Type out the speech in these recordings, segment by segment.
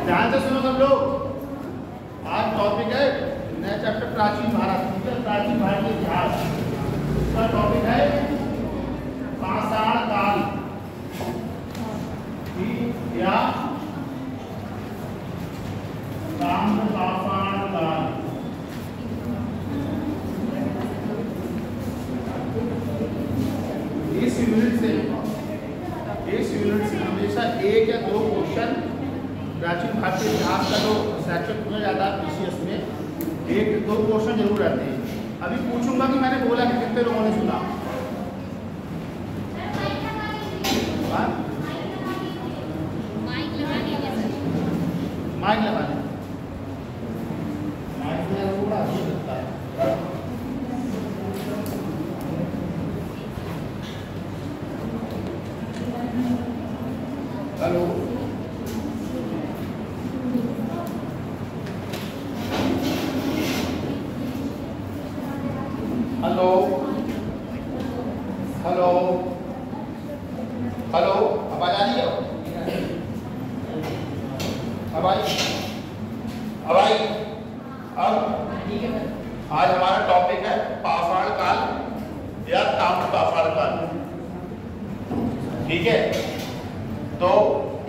ध्यान से सुनो सब लोग। आज टॉपिक है नया चैप्टर प्राचीन भारत, प्राचीन भारत के इतिहास। इसका टॉपिक है पाषाण काल या ताम्र पाषाण काल। इस यूनिट से हमेशा एक या दो क्वेश्चन प्राचीन भारतीय इतिहास का जो सेक्शन पूछा जाता है पीसीएस में, एक दो क्वेश्चन जरूर रहते हैं। अभी पूछूंगा कि मैंने बोला कि कितने लोगों ने सुना। माइक लगा लें, माइक में थोड़ा अच्छा लगता है। हेलो हेलो हेलो हेलो, आवाज आ रही है? अब आई। अब आज हमारा टॉपिक है पाषाण काल या ताम्र पाषाण काल। ठीक है, तो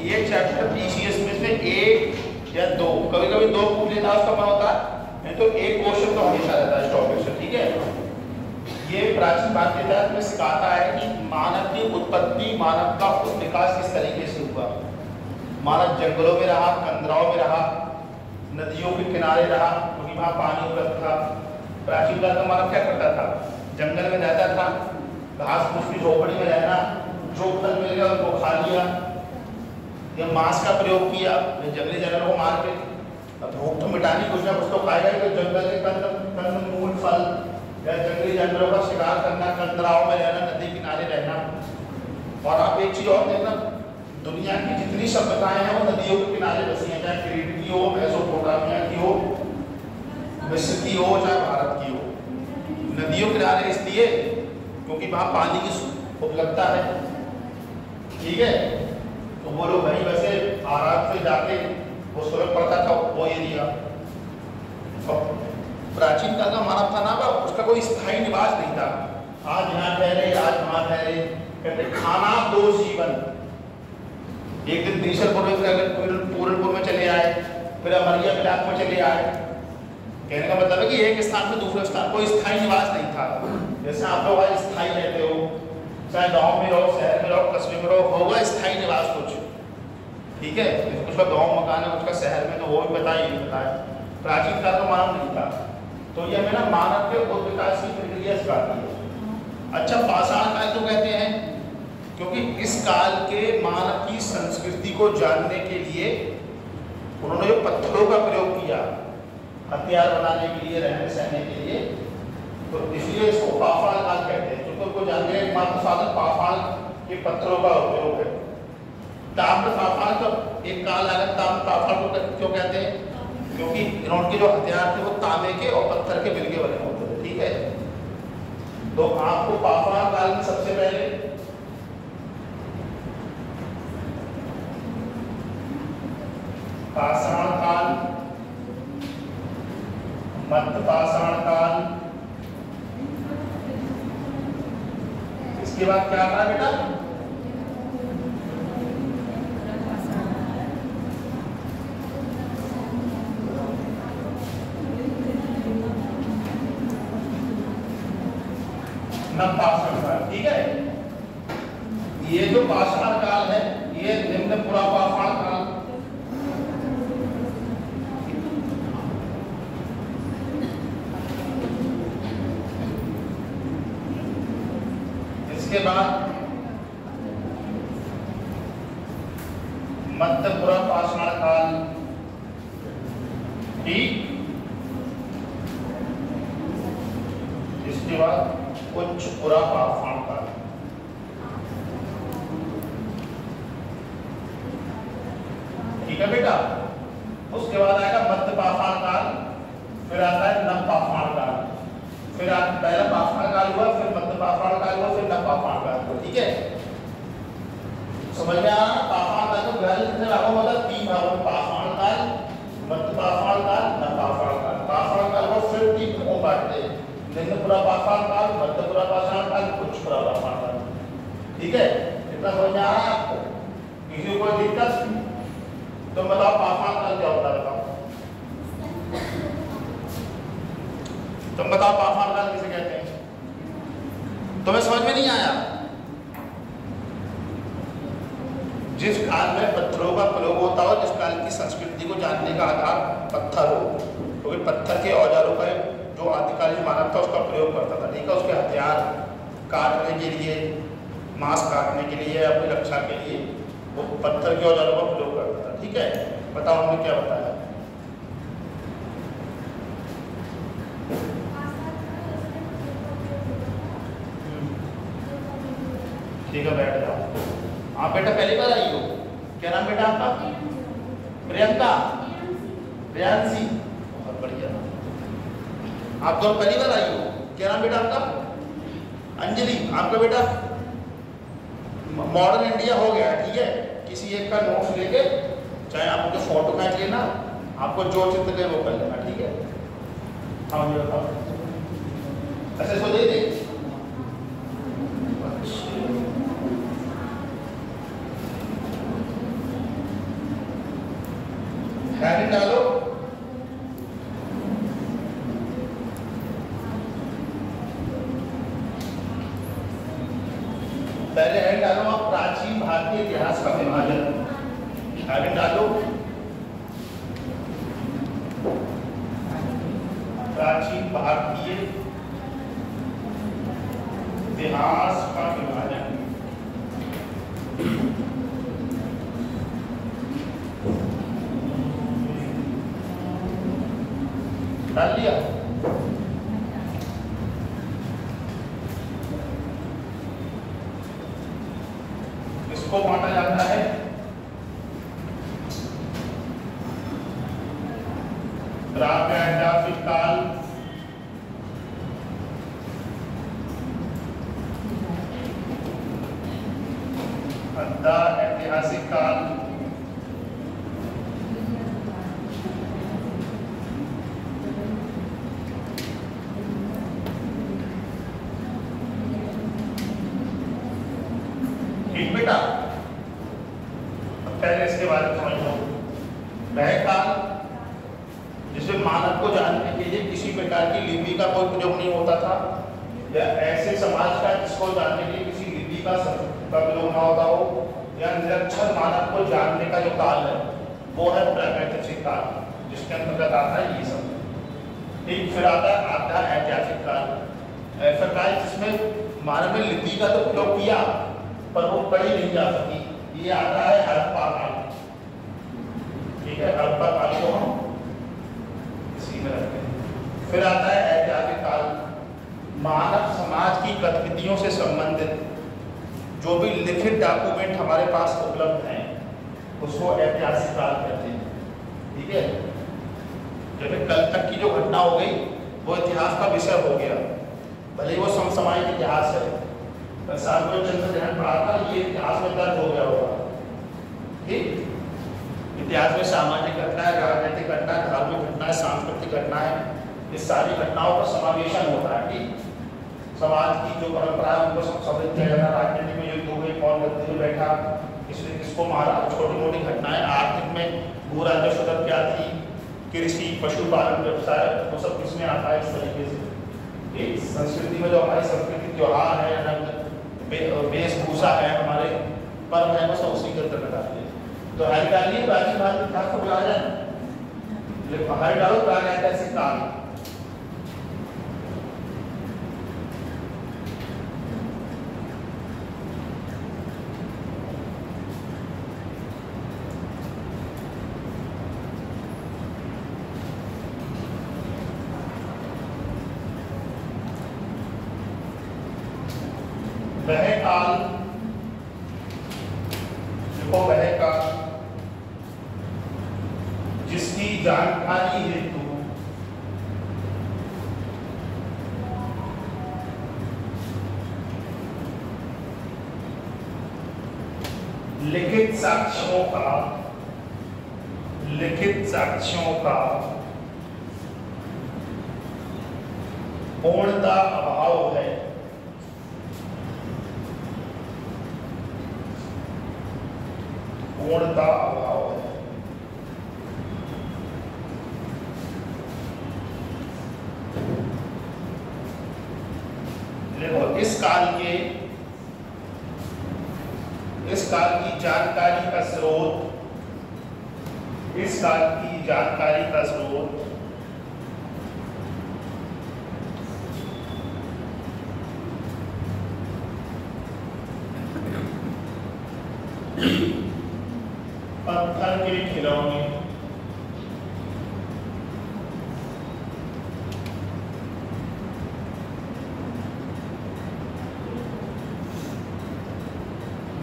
ये चैप्टर पीसीएस में से एक या दो, कभी कभी दो पूछ लेना उसका मन होता है, नहीं तो एक क्वेश्चन तो हमेशा रहता है इस टॉपिक से। ठीक है, ये प्राचीन भारतीय इतिहास में सिखाता है कि मानव की उत्पत्ति, मानव का विकास किस तरीके से हुआ। मानव जंगलों में रहा, कंदराओं में रहा, नदियों के किनारे रहा क्योंकि वहां पानी उपलब्ध था। प्राचीन काल का मानव क्या करता था? जंगल में रहता था, घास फूस की झोपड़ी में रहना, जो फल मिल गया उनको खा लिया, या मांस का प्रयोग किया, जंगली जानवरों को मार के। अब भूख तो मिटानी, कुछ ना कुछ तो खाएगा ही, तो जंगल के कंद मूल फल या जंगली जानवरों का शिकार करना, कंदराओं में रहना, नदी किनारे रहना। और आप एक चीज और देखना, दुनिया की जितनी सभ्यताएं हैं वो नदियों के किनारे बसी हैं, चाहे क्रीट की हो, मेसोपोटामिया की हो, मिस्र की हो, चाहे भारत की हो। नदियों के किनारे इसलिए क्योंकि वहां पानी की उपलब्धता है। ठीक है, तो वो लोग वहीं वैसे आराम से जाके वो फर्क पड़ता था वो एरिया। प्राचीन काल का मानव था ना, उसका कोई स्थायी निवास नहीं था। आज यहाँ ठहरे, आज वहां ठहरे, कहते खाना दो जीवन। एक दिन पूरनपुर में चले आए, फिर अमरिया मिलाप में चले आए। कहने का मतलब है कि एक स्थान से दूसरे स्थान कोई स्थायी निवास नहीं था। जैसे आप लोग आज स्थायी रहते हो, चाहे गांव में रहो, शहर में रहो, कस्बे में रहो, होगा स्थायी निवास कुछ। ठीक है, कुछ का गांव मकान है, उसका शहर में, तो वो भी पता ही नहीं पता है। प्राचीन काल का मानव नहीं था, तो ये हमें ना मानव के विकास की प्रक्रिया सिखाती है। अच्छा, पाषाण काल क्यों कहते हैं? क्योंकि इस काल के मानव की संस्कृति को जानने के लिए उन्होंने जो पत्थरों का प्रयोग किया हथियार बनाने के लिए, रहने सहने के लिए, तो इसलिए इसको पाषाण काल कहते हैं। क्योंकि उनको जानने का एकमात्र साधन पाषाण के पत्थरों का उपयोग है। ताम्र पाषाण तो एक काल अलग, ताम्र पाषाण को क्यों कहते हैं? क्योंकि इन्होंने जो हथियार थे वो तांबे के और पत्थर के मिलके बने होते थे। ठीक है, तो आपको पाषाण काल में सबसे पहले पाषाण काल, मध्य पाषाण काल, इसके बाद क्या था बेटा? नवपाषाण काल। ठीक है, ये जो पाषाण काल है ये निम्न पुरा पाषाण काल, इसके बाद मध्य पुरा पाषाण काल की, इसके बाद उच्च पुरा पाषाण काल। ठीक है बेटा। उसके बाद आएगा मध्य पाषाण काल, फिर आता है नव पाषाण काल, फिर पहला पाषाण काल हुआ, फिर मध्य पाषाण काल हुआ, फिर नव पाषाण काल हुआ। ठीक है, समझ में आया? पाषाण काल को कितने भागों में होता है? 3 भागों में, पाषाण काल, मध्य पाषाण काल, नव पाषाण काल। पाषाण काल को फिर 3 भागों में बांटते हैं, निम्न पुरा पाषाण काल, मध्य पुरा पाषाण काल, उच्च पुरा पाषाण काल। ठीक है, इतना समझ में आ रहा है आपको? किसी को कोई दिक्कत? तो बताओ पाषाण काल क्या होता है? बताओ तुम बताओ, पाषाण काल किसे कहते हैं? तुम्हें समझ में नहीं आया? जिस काल में पत्थरों का प्रयोग होता हो, जिस काल की संस्कृति को जानने का आधार पत्थर हो, क्योंकि तो पत्थर के औजारों का जो आदिकालीन मानव था उसका प्रयोग करता था। ठीक है, उसके हथियार काटने के लिए, मांस काटने के लिए, अपनी रक्षा के लिए वो पत्थर के औजारों का प्रयोग करता था। ठीक है, बताओ हमने क्या बताया? ठीक है, बैठ जाओ। आप बेटा पहली बार आई हो? क्या नाम बेटा आपका? प्रियंका, प्रियांशी, बहुत बढ़िया। आप दोनों पहली बार आई हो? क्या नाम बेटा आपका? अंजलि। आपका बेटा? मॉडर्न इंडिया हो गया। ठीक है, किसी एक का नोट्स लेके, चाहे आप उनके फोटो खींच लेना, आपको जो चित्र दे वो कर लेना। ठीक है, हाँ मुझे बताओ, ऐसे इसको दे दे। हेडिंग डालो। पहले हेडिंग डालो आप, प्राचीन भारतीय इतिहास का विभाजन। हेडिंग डालो, प्राचीन भारतीय इतिहास का विभाजन। डाल लिया? इसको बांटा जाता है प्रागैतिहासिक काल, मध्य ऐतिहासिक काल, बेटा। पहले इसके बारे में समझ लो। वह काल जिसमें मानव को जानने के लिए किसी प्रकार की लिपि का कोई प्रयोग नहीं होता था, या ऐसे समाज का जिसको जानने के लिए किसी लिपि का प्रयोग ना होता हो, या निरक्षर मानव को जानने का जो काल है वो है प्रागैतिहासिक काल, जिसके अंतर्गत आता है ये सब। ठीक, फिर आता है आधा ऐतिहासिक काल, ऐसा काल जिसमें मानव ने लिपि का तो प्रयोग किया पर वो पढ़ी नहीं जा सकी, ये आता है हड़प्पा काल। ठीक है, हड़प्पा काल को हम इसी में रखते हैं। फिर आता है ऐतिहासिक काल, मानव समाज की गतिविधियों से संबंधित जो भी लिखित डॉक्यूमेंट हमारे पास उपलब्ध हैं उसको ऐतिहासिक काल कहते हैं। ठीक है, जैसे कल तक की जो घटना हो गई वो इतिहास का विषय हो गया, भले ही वो समसामयिक इतिहास है। पढ़ा था, ये इतिहास में दर्ज हो गया होगा। ठीक, इतिहास में सामाजिक घटनाएं, राजनीतिक घटनाएं, धार्मिक घटनाएं, सांस्कृतिक घटनाएं, इस सारी घटनाओं का समावेशन होता है। ठीक, समाज की जो परंपरा है उनको सम्मिलित किया जाता है। राजनीति में युद्ध हो गई, कौन गद्दी में बैठा, किसने किसको मारा, छोटी मोटी घटनाएं। आर्थिक में भू राजस्व दर क्या थी, कृषि, पशुपालन, व्यवसाय, वो सब किसमें आता है। इस तरीके से संस्कृति में जो हमारी संस्कृति त्योहार है, वेशभूषा है, हमारे पर्व है, बस उसी के अंतर्गत आते हैं। तो हर डालिए प्राचीन भारत इतिहास को बुला जाए, हर डालो प्रागैतिहासिक काल। काल, देखो वह काल जिसकी जानकारी हेतु लिखित साक्ष्यों का पूर्णता अभाव है, पूर्णता अभाव है। देखो इस काल की जानकारी का स्रोत, इस काल की जानकारी का स्रोत पत्थर के खिलौने,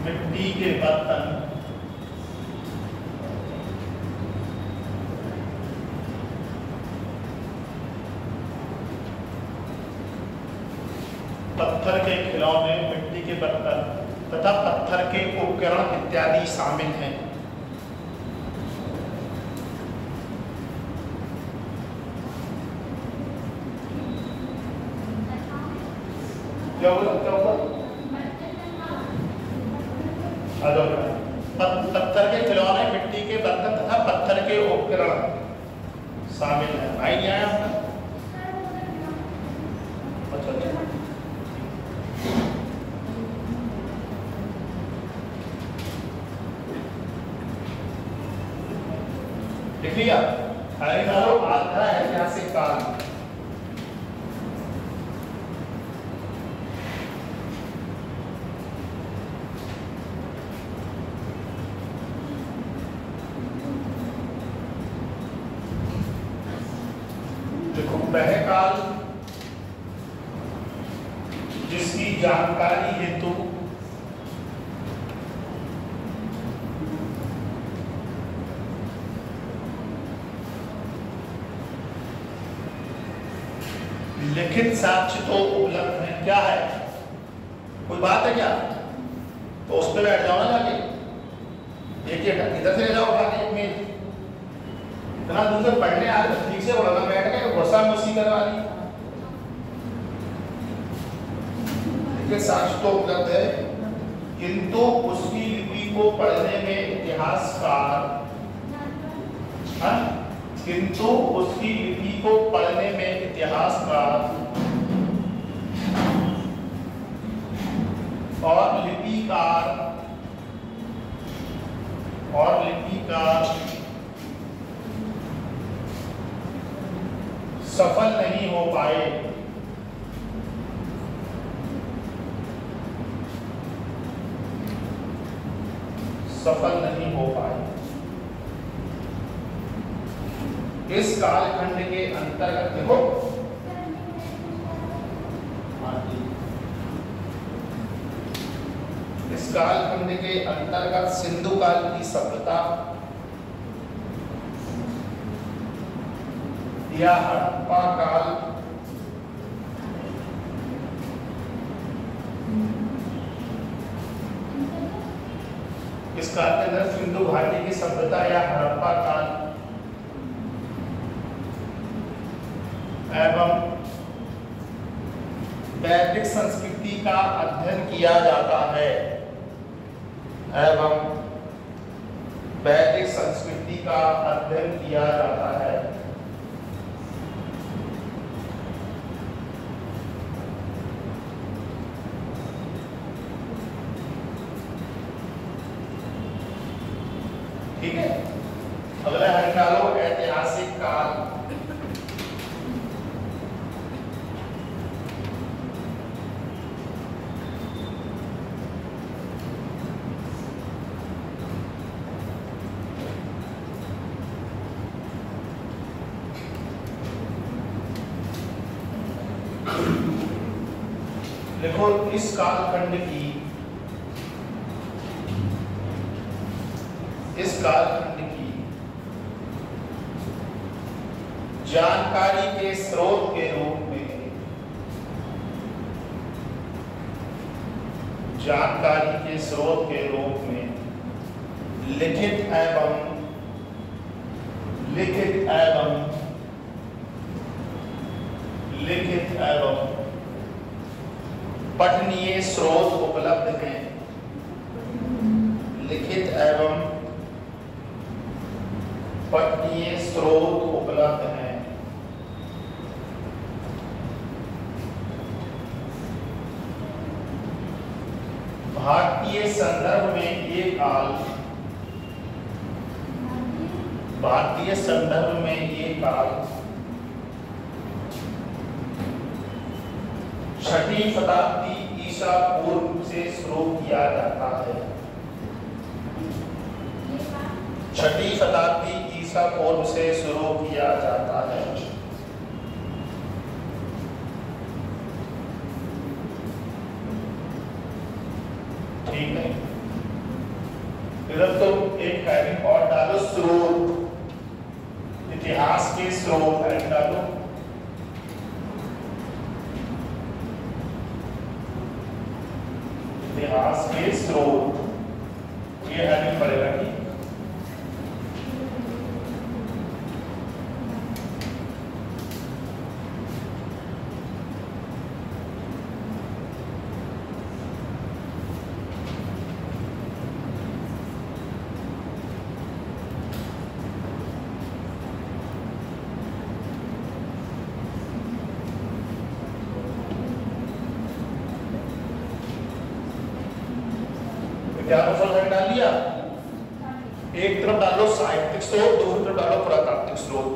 मिट्टी के बर्तन, पत्थर के खिलौने, मिट्टी के बर्तन तथा पत्थर के उपकरण इत्यादि शामिल हैं। क्या बोला पत्थर के खिलौने, मिट्टी के बर्तन तथा पत्थर के उपकरण शामिल है। भाई नहीं आया आपका? अच्छा लिख लिया? आधा ऐतिहासिक काल, वह काल जिसकी जानकारी हेतु लिखित साक्ष्य तो उपलब्ध है। क्या है? कोई बात है क्या? तो उस पर बैठ जाओ ना जाके, एक इधर से ले जाओ उठाके एक मेज, इतना दूसरे पढ़ने आ रहे ठीक से बोला बैठ के घुसा मुसी करवा दी। लिखित साक्ष्य तो उपलब्ध है, किंतु उसकी लिपि को पढ़ने में इतिहासकार, किंतु उसकी लिपि को पढ़ने में इतिहासकार और लिपिकार सफल नहीं हो पाए। सफल नहीं हो पाए। इस कालखंड के अंतर्गत देखो, इस कालखंड के अंतर्गत सिंधु काल की सभ्यता या हड़प्पा काल, इस काल के अंदर सिंधु घाटी की सभ्यता या हड़प्पा काल एवं वैदिक संस्कृति का अध्ययन किया जाता है, एवं वैदिक संस्कृति का अध्ययन किया जाता है। ठीक है, अगला है डालो ऐतिहासिक काल। देखो इस कालखंड की कालखंड की जानकारी के स्रोत के रूप में लिखित एवं पठनीय स्रोत उपलब्ध हैं। लिखित एवं पठनीय स्रोत उपलब्ध हैं। भारतीय संदर्भ में ये काल छठी शताब्दी ईसा पूर्व से शुरू किया जाता है। छठी शताब्दी ईसा पूर्व से शुरू किया जाता है। ठीक है, इधर तो एक हेडिंग और डालो, स्रोत, इतिहास के स्रोत हेडिंग डालो। इतिहास के स्रोत, ये हेडिंग पड़ेगा। ठीक, क्या ऑप्शन डाल दिया? एक तरफ डालो साहित्यिक स्रोत, दूसरी तरफ डालो पुरातात्विक स्रोत।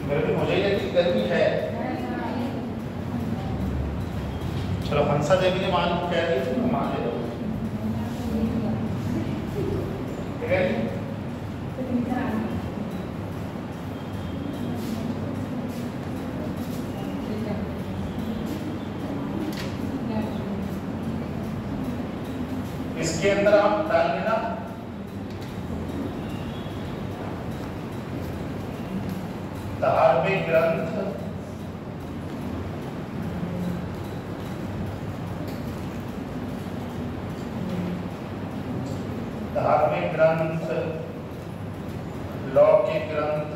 मेरे को मुझे ये गर्मी है। चलो हंसा देवी ने मान कह दी तो मान ले लो, ठीक है। इसके अंदर आप डाल देना धार्मिक ग्रंथ, लौकिक ग्रंथ,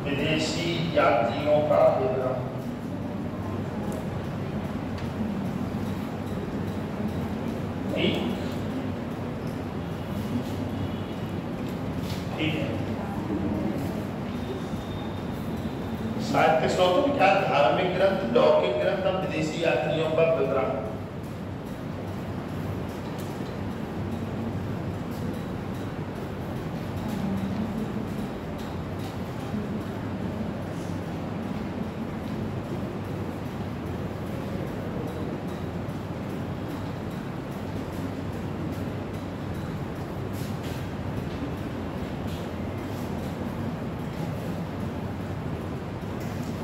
विदेशी यात्रियों का विवरण। ठीक है, साहित्य स्रोतों में क्या? धार्मिक ग्रंथ, लौकिक ग्रंथ और विदेशी यात्रियों का विवरण।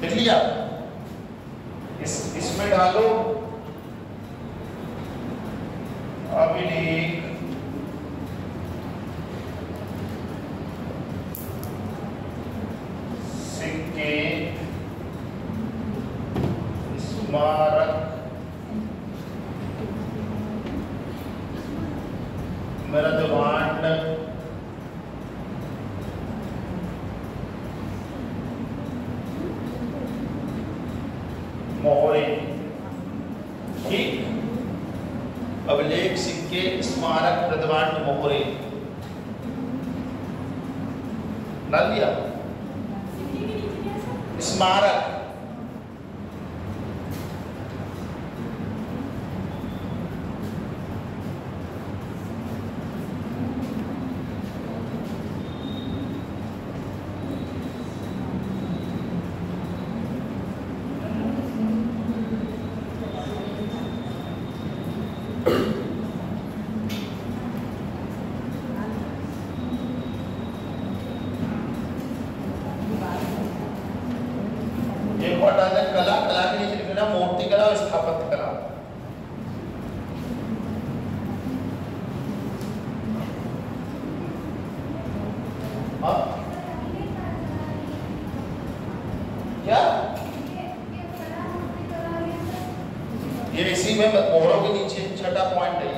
देख लिया? इसमें डालो अभिलेख, सिक्के, स्मारक, मृदभांड, मोहरे। ठीक, अभिलेख, सिक्के, स्मारक, मृदभांड, मोहरे डाल दिया। स्मारक, को हटा दें, कला, कला के नीचे लिख देना मूर्ति कला और स्थापत्य कला। क्या ये इसी में मोहरों के नीचे छठा पॉइंट है।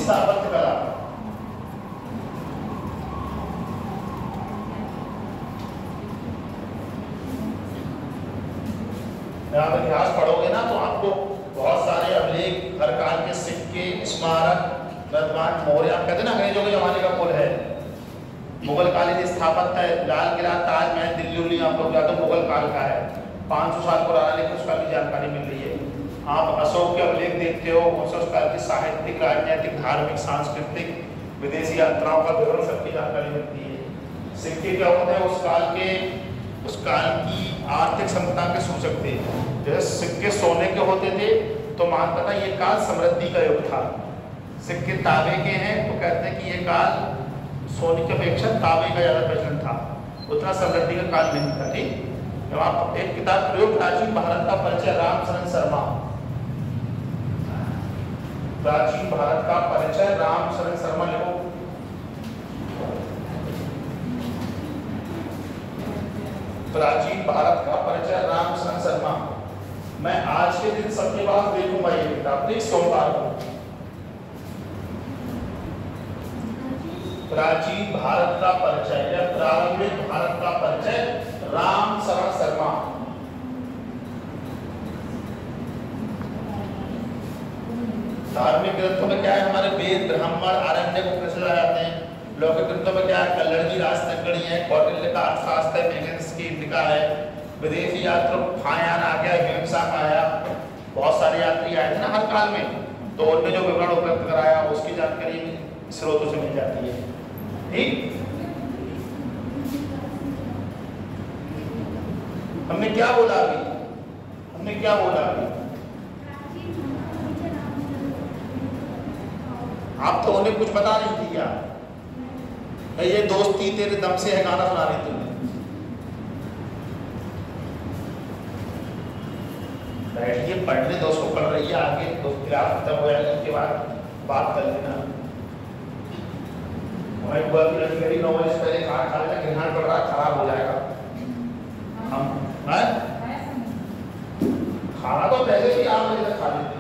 स्थापत्य कला आप इतिहास पढ़ोगे ना तो आपको बहुत सारे अभिलेख, हर काल के सिक्के, स्मारक, वर्तमान मौर्य, आप कहते ना अंग्रेजों के जमाने का पुल है, मुगल कालीन स्थापत्य है, लाल किला, ताजमहल, दिल्ली उल्ली आप लोग जाते मुगल काल का है, 500 साल पुराना, लेकिन उसका भी जानकारी मिल रही है। आप अशोक के अभिलेख देखते हो, उस काल की साहित्यिक, राजनीतिक, धार्मिक, सांस्कृतिक, विदेशी यात्राओं का विवरण, सबकी जानकारी मिलती है। सिक्के क्या होते हैं? उस काल की आर्थिक क्षमता के सूचक थे। जैसे सिक्के सोने के होते थे तो मानता था ये काल समृद्धि का युग था। सिक्के तांबे के हैं तो कहते हैं कि ये काल सोने की अपेक्षा तांबे का ज्यादा प्रचलन था, उतना समृद्धि का काल नहीं था। ठीक, जब आप एक किताब प्रयोग प्राचीन भारत का परिचय, रामचरण शर्मा, प्राचीन भारत का परिचय रामचरण शर्मा लिखो। प्राचीन भारत का परिचय रामचरण शर्मा। मैं आज के दिन सबके पास देखूंगा ये किताब, ठीक, सोमवार को। प्राचीन भारत का परिचय या प्रारंभिक भारत का परिचय, रामचरण शर्मा। धार्मिक ग्रंथों में क्या है? हमारे वेद, ब्राह्मण, आरण्यक उपनिषद आ जाते हैं। लौकिक ग्रंथों में क्या है? कल्लड़ की राजतंगड़ी है, कौटिल्य का अर्थशास्त्र है, मेगन्स की इंडिका है। विदेशी यात्रियों फायान आ गया, हिंसा का आया, बहुत सारे यात्री आए थे ना हर काल में, तो उन्होंने जो विवरण उपलब्ध कराया उसकी जानकारी स्रोतों से मिल जाती है। ठीक, हमने क्या बोला अभी? हमने क्या बोला अभी? आप तो उन्हें कुछ बता नहीं थी क्या? ये दोस्ती तेरे दम से है गाना सुना रही तुमने। बैठिए पढ़ने दो, उसको पढ़ रही है, आगे तो क्लास खत्म हो जाएगी, उसके बाद बात कर लेना। हमारी बुआ की लड़की मेरी 9 बजे से पहले खाना खा लेना, ग्रहण पड़ रहा खराब हो जाएगा। हम खाना तो पहले भी 8 बजे तक खा लेते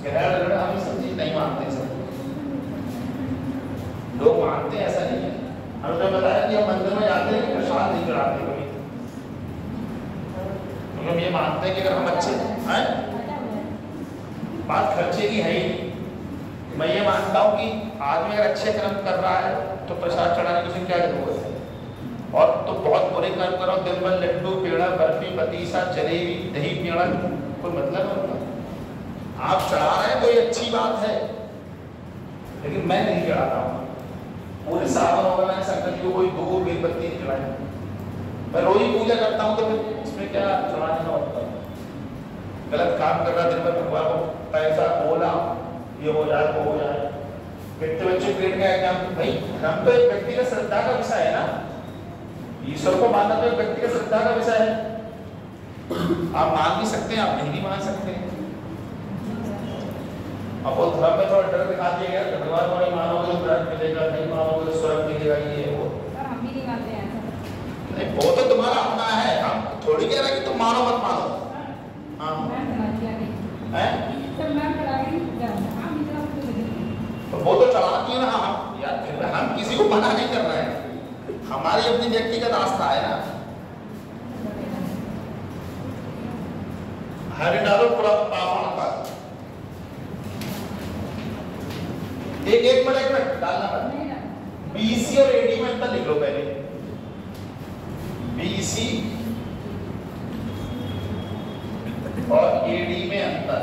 हैं, हम सब चीज नहीं मानते, सब लोग मानते हैं, ऐसा नहीं है। हमने तो बताया कि हम मंदिर में जाते हैं, प्रसाद नहीं चढ़ाते कभी, क्योंकि हम ये मानते हैं कि अगर हम अच्छे हैं, बात खर्चे की है ही नहीं। मैं ये मानता हूँ कि आदमी अगर अच्छे कर्म कर रहा है तो प्रसाद चढ़ाने की उसे क्या जरूरत है? और तो बहुत बुरे कर्म करो, दिन भर लड्डू, पेड़ा, बर्फी, पतीसा, जलेबी, दही, पेड़ा, कोई मतलब है? आप चढ़ा रहे हैं कोई अच्छी बात है, लेकिन मैं नहीं चढ़ाता हूँ। पूरे सावन होगा मैंने शंकर जी को कोई दूध, बेलपत्ती नहीं चढ़ाई। मैं रोज ही पूजा करता हूँ, तो फिर इसमें क्या चढ़ाने का मतलब? गलत काम कर रहा, दिन भर भगवान को पैसा बोला, ये हो जाए वो हो जाए। कितने बच्चे पेट का एग्जाम, भाई हम तो एक व्यक्ति का श्रद्धा का विषय है ना, ईश्वर को मानना तो एक व्यक्ति का श्रद्धा का विषय है। आप मान भी सकते हैं, आप नहीं भी मान सकते। अब वो धर्म में थोड़ा डर दिखा दिया गया, भगवान को नहीं मानोगे तो नरक मिलेगा, नहीं मानोगे तो स्वर्ग मिलेगा, ये वो। हम भी नहीं मानते हैं। नहीं, वो तो तुम्हारा अपना है, हम थोड़ी कह रहे कि तुम मानो मत मानो। हाँ, तो वो तो चलाती है ना, हम यार हम किसी को मना नहीं कर रहे हैं, हमारी अपनी व्यक्तिगत आस्था है ना। हरि डालो पूरा पावन पर एक मिनट डालना पड़ता। बीसी और एडी में अंतर लिख लो पहले। बीसी और एडी में अंतर।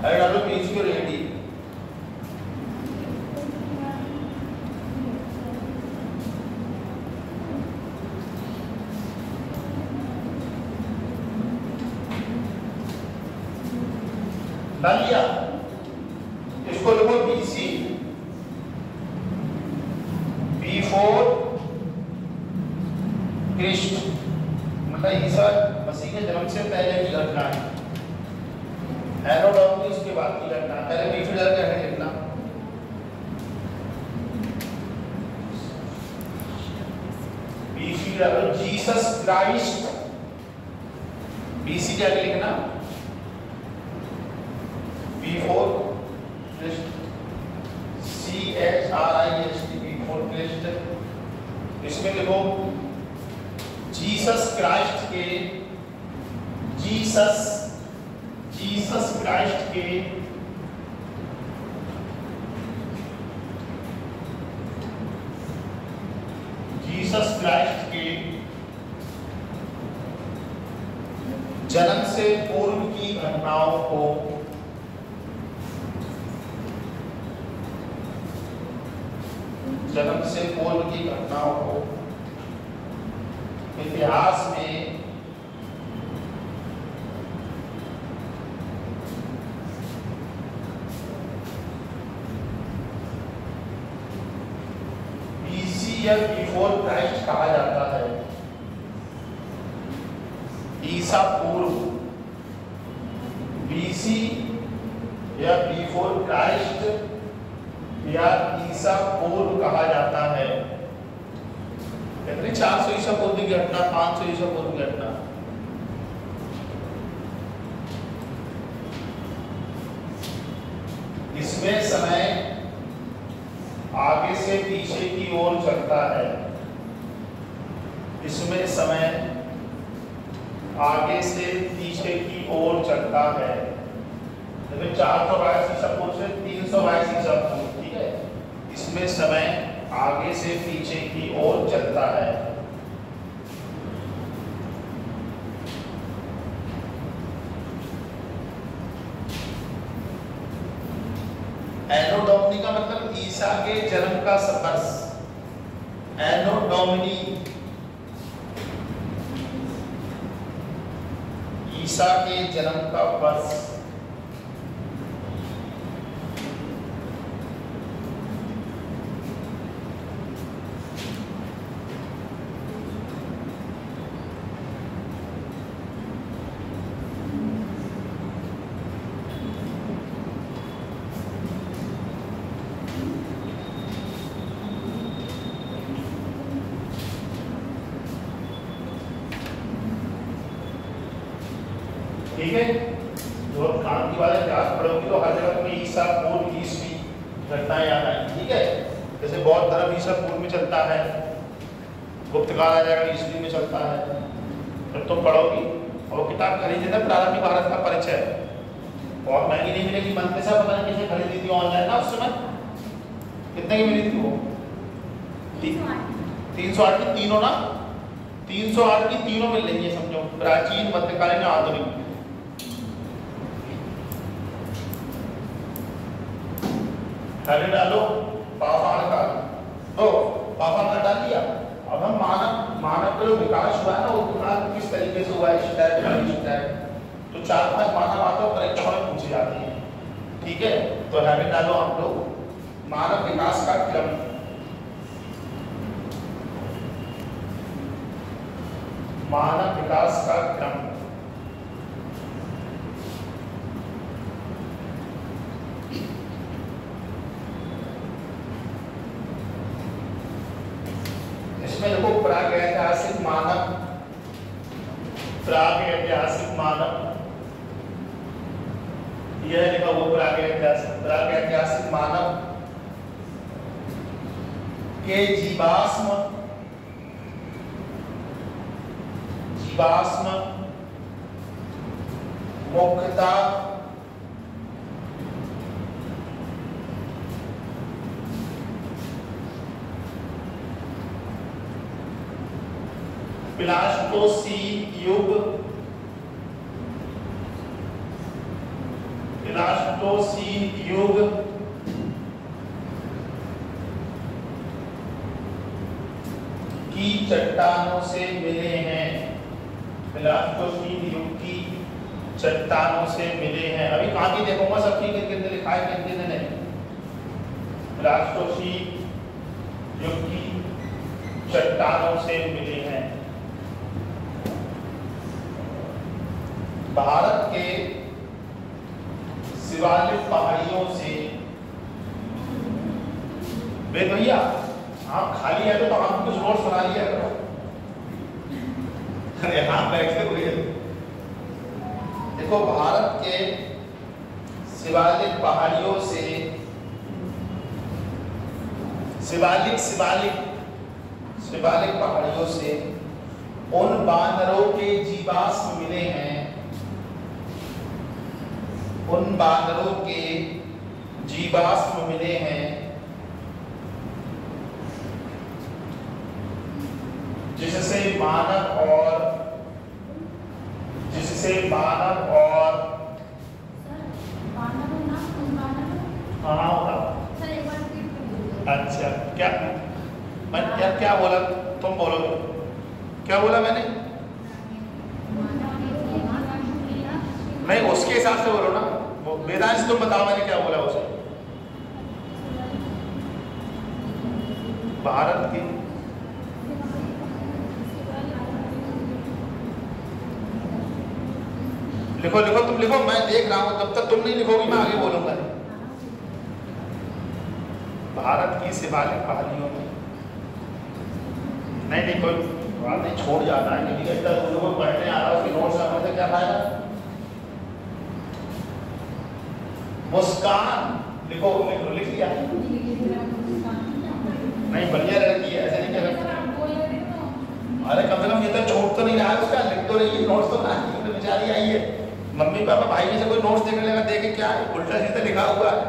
अरे डालो बीच को रेडी डाल लिया। इसको लिखो BC B4 कृष्ण मतलब ईसा मसीह के जन्म से पहले की घटना है। एरोडॉम की उसके बाद की घटना। पहले B फिर करके लिखना BC जीसस क्राइस्ट BC क्या लिखना B4 CHRIST B4 कृष्ण। इसमें लिखो जीसस क्राइस्ट के जीसस क्राइस्ट के जन्म से पूर्व की घटनाओं को इतिहास में BC या B4 क्राइस्ट कहा जाता है। ईसा पूर्व BC या B4 क्राइस्ट या ईसा पूर्व कहा जाता है। कितने 400 ईसा पूर्व की घटना 500 ईसा पूर्व की घटना। इसमें समय आगे से पीछे की ओर चलता है। इसमें समय आगे से पीछे की ओर चलता है। 422 ईसा पूर्व से 322 ईसा पूर्व। ठीक है, इसमें समय आगे से पीछे की ओर चलता है। एनो डोमिनी का मतलब ईसा के जन्म का वर्ष। एनो डोमिनी ईसा के जन्म का वर्ष। ठीक है, जो काम की वाले इतिहास पढ़ोगे तो हर जगह तुम्हें ईसा पूर्व ईस्वी घटनाएं याद आएंगी। ठीक है, जैसे बौद्ध धर्म ईसा पूर्व में चलता है, गुप्त काल आ जाएगा ईस्वी में चलता है। जब तुम पढ़ोगी और वो किताब खरीदे थे प्रारंभिक भारत का परिचय, बहुत महंगी नहीं मिलेगी, मंत्री से पता नहीं कैसे खरीदी थी ऑनलाइन ना उस समय। कितने की मिली थी वो? 308 की तीनों ना, 308 की तीनों मिल रही है समझो, प्राचीन मध्यकालीन आधुनिक। पहले डालो पाषाण काल, तो पाषाण काल डाल दिया। अब हम मानव का जो विकास हुआ है ना, वो विकास किस तरीके से हुआ है, तो 4-5 मानव आते हैं परीक्षा में पूछे जाते हैं। ठीक है, तो हैबिट डालो हम लोग मानव विकास का क्रम। मानव विकास का क्रम देखो प्रागैतिहासिक मानव, प्रागैतिहासिक मानव, यह लिखा वो प्रागैतिहासिक मानव के जीवाश्म मुख्यतः प्लास्टोसीन युग प्लास्टोसीन युग की चट्टानों से मिले हैं। प्लास्टोसीन युग की चट्टानों से मिले हैं। अभी कहाँ की देखूंगा, सबकी कितने लिखा है कितने नहीं। प्लास्टोसीन युग की चट्टानों से मिले हैं। भारत के शिवालिक पहाड़ियों से। भैया आप खाली है तो आप कुछ नोट्स बना लिया करो। अरे हाँ बैठे हुए देखो, भारत के शिवालिक पहाड़ियों से शिवालिक पहाड़ियों से उन बानरों के जीवाश्म मिले हैं। उन बानरों के जीवाश्म मिले हैं जिससे मानव और हाँ होगा। अच्छा क्या बोला तुम, बोलोगे क्या बोला मैंने? नहीं उसके हिसाब से बोलो ना, वेदांश तुम बताओ मैंने क्या बोला उसे। भारत की लिखो तुम लिखो, मैं देख रहा हूं, तब तक तुम नहीं लिखोगी मैं आगे बोलूंगा। भारत की शिवालिक पहाड़ियों में नहीं कोई बात नहीं, छोड़ जाता है क्योंकि तुम लोगों को पढ़ने आ रहा है, उसकी नोट्स रखने से क्या फायदा। मुस्कान लिखो, लिख लिया नहीं, बढ़िया लड़की है, ऐसे नहीं कह। अरे कम से कम ये तो छोड़ तो नहीं रहा है उसका, लिख तो रही है, नोट्स तो ना बेचारी आई है। मम्मी पापा भाई में से कोई नोट्स देखने लगा, देखे क्या है उल्टा सीधा लिखा हुआ है।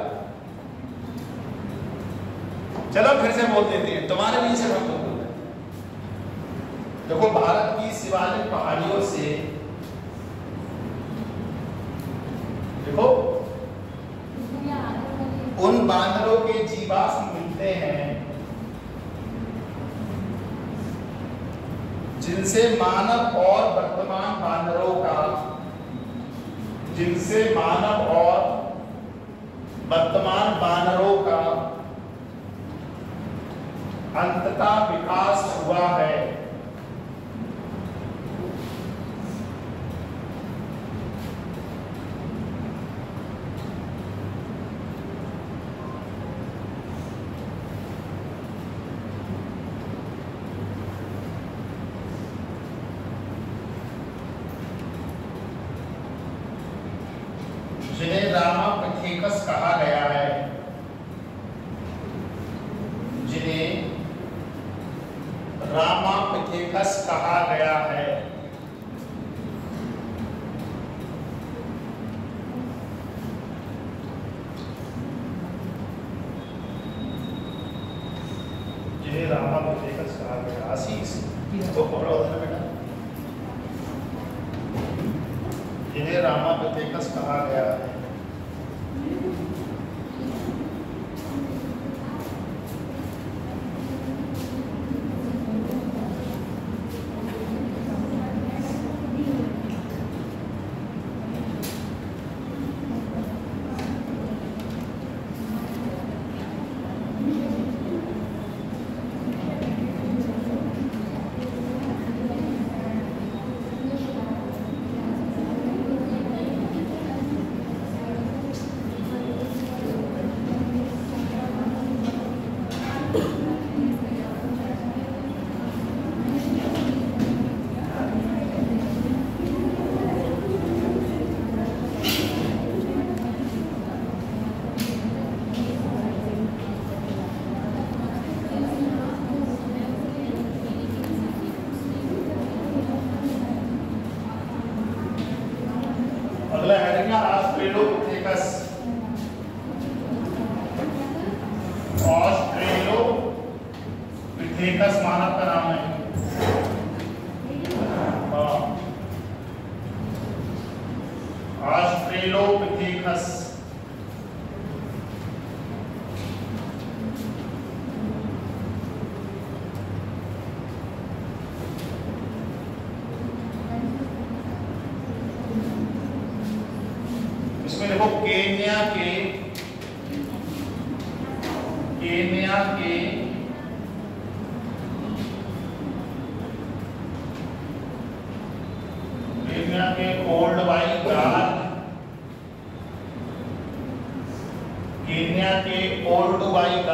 चलो फिर से बोल देते हैं, तुम्हारे लिए से हम लोग देखो, भारत की शिवालिक पहाड़ियों से देखो उन बानरों के जीवाश्म मिलते हैं जिनसे मानव और वर्तमान बानरों का अंततः विकास हुआ है। जिन्हें रामापिथेकस कहा गया है, जिन्हें रामापिथेकस कहा गया है। जिन्हें रामापिथेकस कहा गया, आशीष तो पकड़ो बेटा, जिन्हें रामापिथेकस कहा गया है। अगला हेडिंग है ऑस्ट्रेलोपिथेकस। ऑस्ट्रेलोपिथेकस मानव का नाम है। ऑस्ट्रेलोपिथेकस इसमें देखो केन्या के ओल्ड वाइट गार्ड, केन्या के ओल्ड वाइट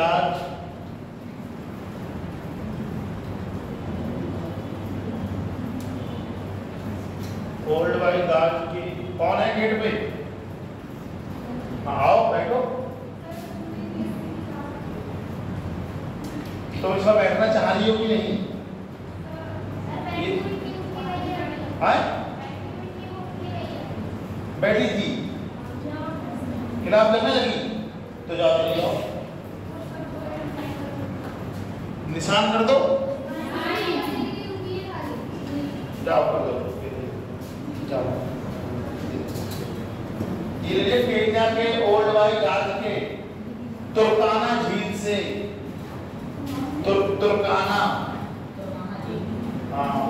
गार्ड की कौन है गेट पे? आओ बैठो। तो इसमें बैठना चाह रही हो कि नहीं? बैठी थी, खिलाफ करने लगी, तो जाओ चली जाओ, निशान कर दो, जाओ कर दो, जाओ। ये केन्या के ओल्ड वाइट गार्ड के तुर्काना झील से, तुर्काना, हाँ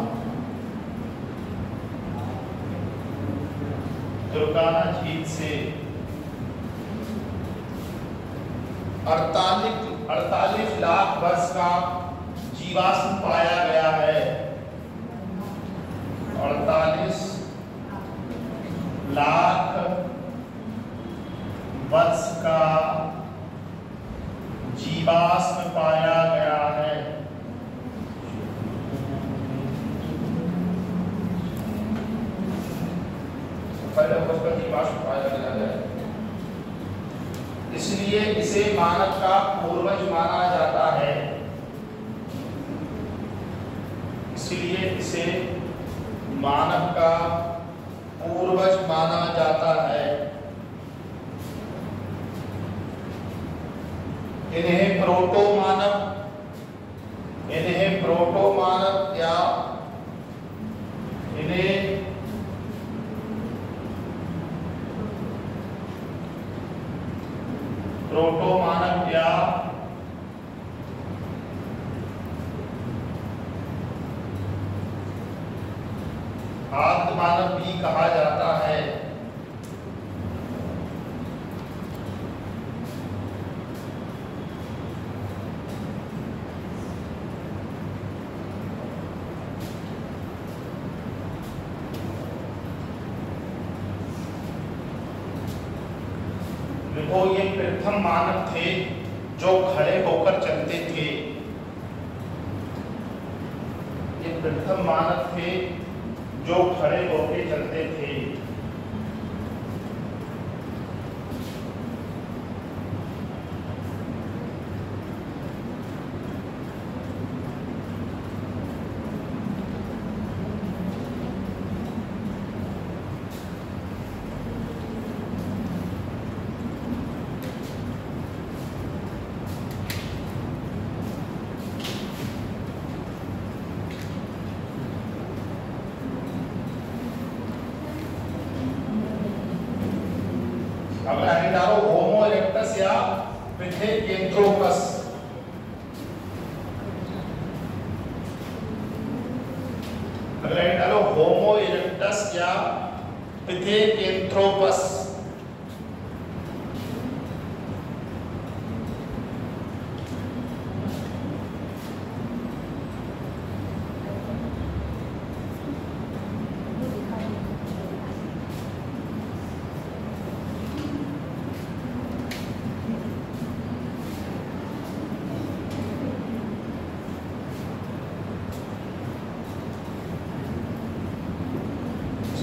तुर्काना झील से 48 लाख वर्ष का जीवाश्म पाया गया है। 48 लाख वर्ष का जीवाश्म पाया गया है। पहले वर्ष का जीवाश्म पाया गया है, इसलिए इसे मानव का पूर्वज माना जाता है। इसलिए इसे मानव का पूर्वज माना जाता है। इन्हें प्रोटो मानव या इन्हें प्रोटो मानव या आद्य मानव भी कहा जाता है। देखो ये प्रथम मानव थे जो खड़े होकर चलते थे। ये प्रथम मानव थे जो खड़े होकर चलते थे। अगला है डालो होमो इरेक्टस या पिथेकेंथ्रोपस। अगला है डालो होमो इरेक्टस या पिथेकेंथ्रोपस।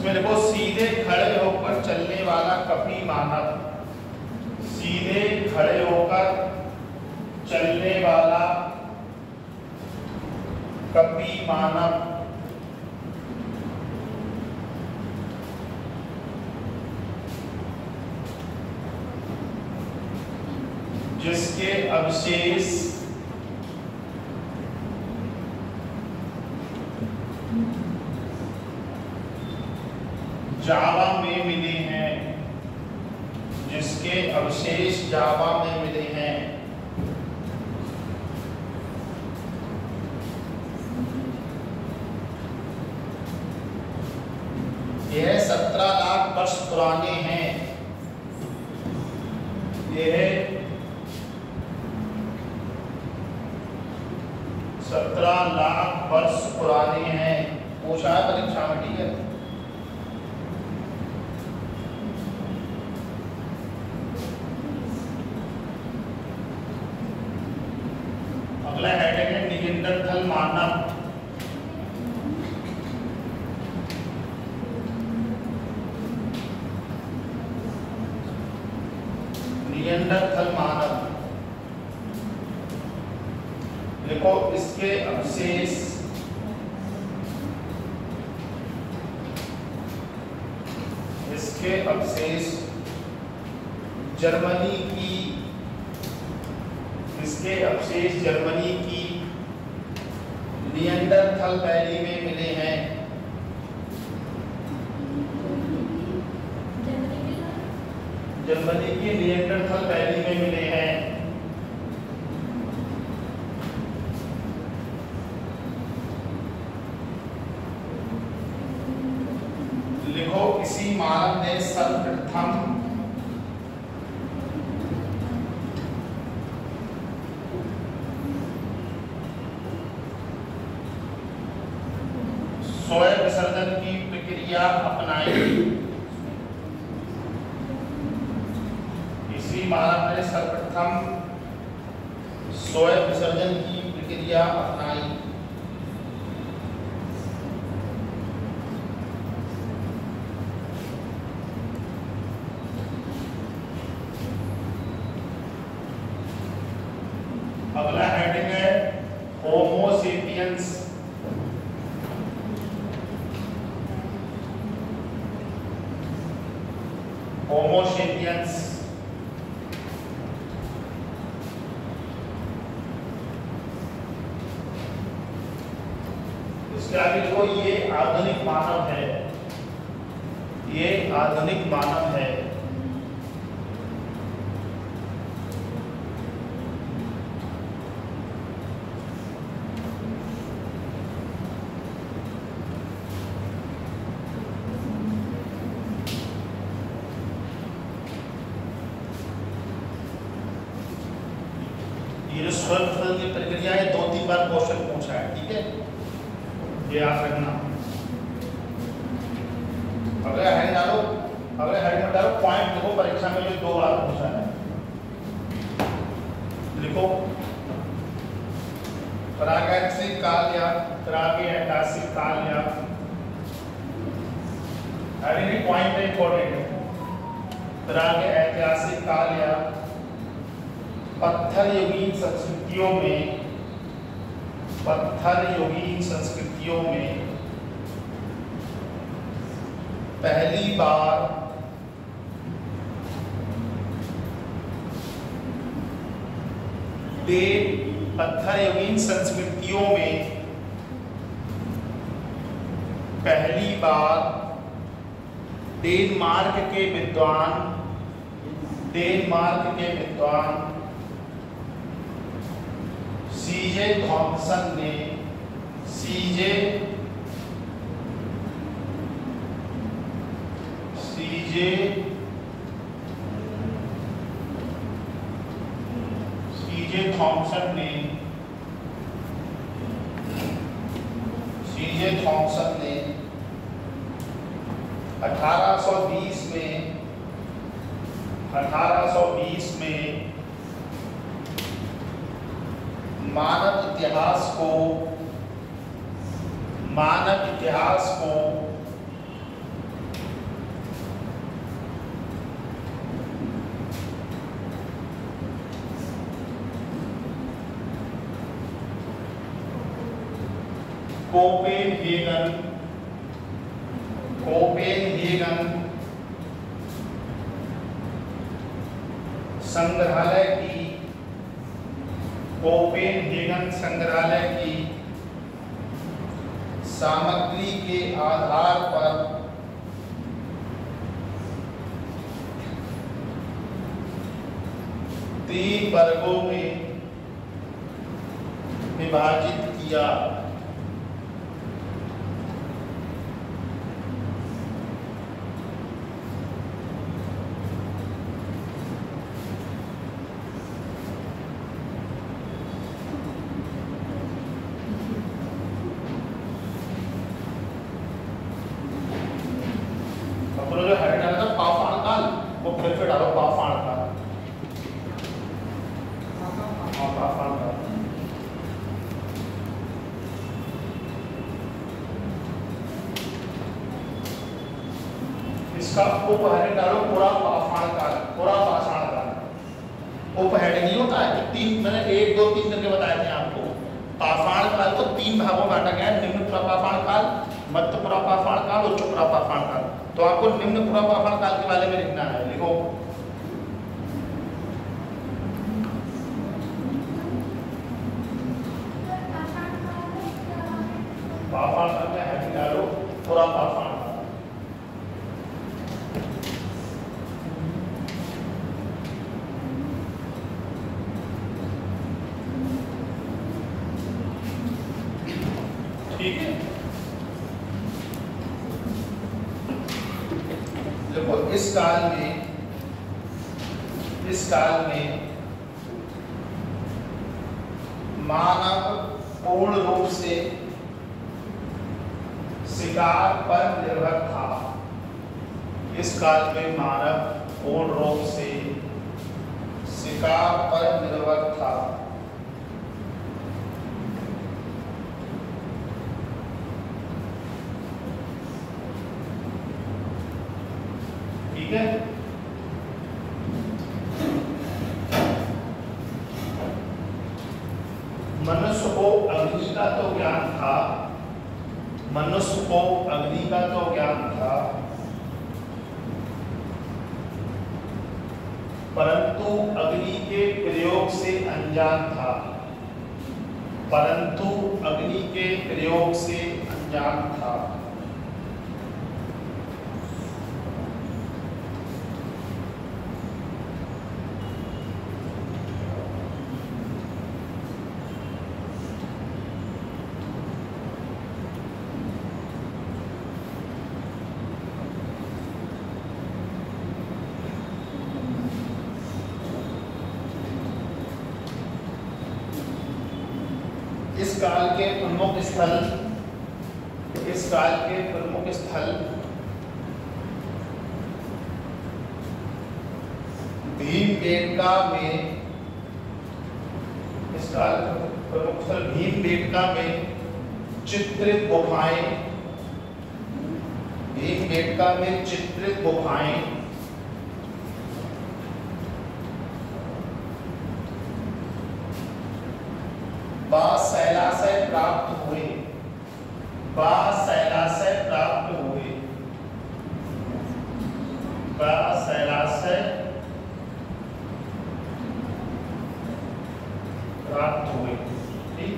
देखो सीधे खड़े होकर चलने वाला कपी मानव, सीधे खड़े होकर चलने वाला कपी मानव, जिसके अवशेष जावा में मिले हैं, जिसके अवशेष जावा में मिले हैं। यह 17 लाख वर्ष पुराने हैं। लाख वर्ष पुराने हैं, पूछा है परीक्षा में, ठीक है। अगला हेडिंग है निएंडरथल मानव। निएंडरथल मानव, देखो इसके अवशेष जर्मनी की निएंडरथल वैली में मिले हैं। जर्मनी की निएंडरथल वैली में मिले हैं। लिखो इसी मानव ने सर्वप्रथम स्वयं विसर्जन की प्रक्रिया अपनाई। इसी मानव ने सर्वप्रथम स्वयं विसर्जन की प्रक्रिया अपनाई। अगला हेडिंग है होमो सेपियंस। होमो सेपियंस इसके आगे देखो, ये आधुनिक मानव है, ये आधुनिक मानव है। ये स्वयं की प्रक्रिया है, 2-3 बार क्वेश्चन पूछा है, ठीक है, ये याद रखना। अगला हेडिंग डालो, अगले हेडिंग में डालो पॉइंट, देखो परीक्षा में ये 2 बार पूछा है। लिखो प्रागैतिहासिक काल या प्रागैतिहासिक काल या हेडिंग पॉइंट इंपॉर्टेंट है। प्रागैतिहासिक काल या पत्थर युगीन संस्कृतियों में पहली बार पत्थर युगीन संस्कृतियों में पहली बार डेनमार्क के विद्वान सीजे थॉमसन ने थॉमसन ने 1820 में मानव इतिहास को कोपेनहेगन संग्रहालय की सामग्री के आधार पर 3 वर्गों में विभाजित किया। दोनों जो हेडिंग डाला था पाषाण काल, वो फिर से डालो पाषाण काल। हाँ पाषाण काल। इसका उप हेडिंग डालो पूरा पाषाण काल, पूरा पाषाण काल। उप हेडिंग नहीं होता है, तीन मैंने 1 2 3 करके बताए थे आपको। पाषाण काल को 3 भागों में बांटा गया है, निम्न पुरापाषाण काल, मध्य पुरापाषाण काल, उच्च पुरापाषाण काल। तो आपको निम्न पुरापाषाण काल के बारे में लिखना है, लिखो। पाषाण काल में हेडिंग डालो पुरापाषाण काल। ठीक है, देखो इस काल में मानव पूर्ण रूप से शिकार पर निर्भर था। इस काल में मानव पूर्ण रूप से शिकार पर निर्भर था। ठीक है, मनुष्य को अग्नि का तो ज्ञान था, मनुष्य को अग्नि का तो ज्ञान था, परंतु अग्नि के प्रयोग से अनजान था, परंतु अग्नि के प्रयोग से अनजान था। इस काल के प्रमुख स्थल, इस काल के प्रमुख स्थल भीमबेटका में, इस काल प्रमुख स्थल भीमबेटका में चित्रित गुफाएं, भीमबेटका में चित्रित गुफाएं, शैलाशय प्राप्त हुए, शैलाशय प्राप्त हुए, शैलाशय प्राप्त हुए। ठीक,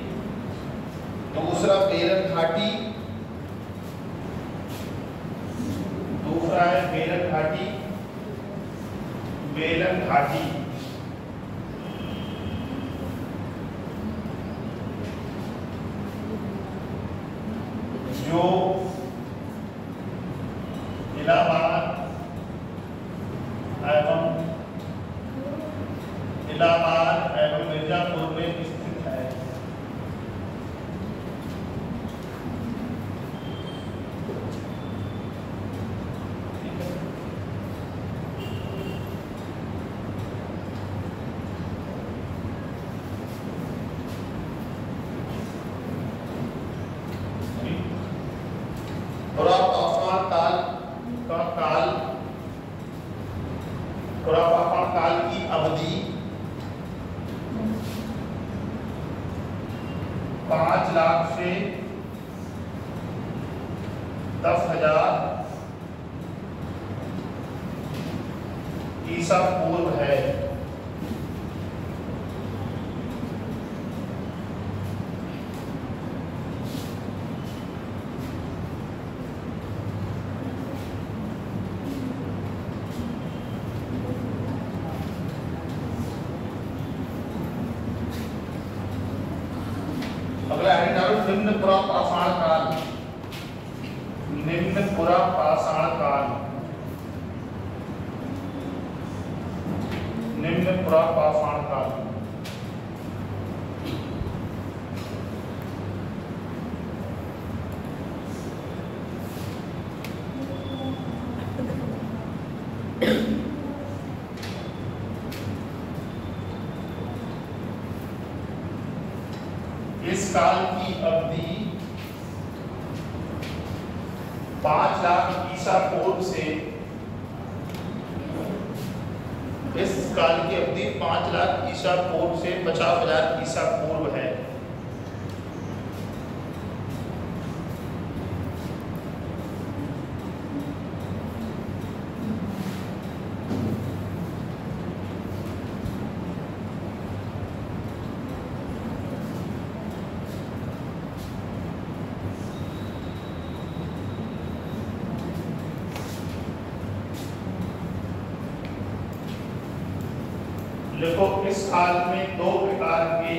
दूसरा बेरन घाटी, दूसरा है बेरन घाटी, बेलन घाटी। जो इलाहाबाद एवं मिर्जापुर में स्थित है। पुरापाषाण काल का काल, पुरापाषाण काल की अवधि 5 लाख से 10,000 ईसा पूर्व है। अगला है निम्न पुरापाषाण काल, निम्न पुरापाषाण काल, निम्न पुरापाषाण काल। इस काल की अवधि 5 लाख ईसा पूर्व से, इस काल की अवधि 5 लाख ईसा पूर्व से 50,000 ईसा पूर्व है। देखो इस काल में दो प्रकार के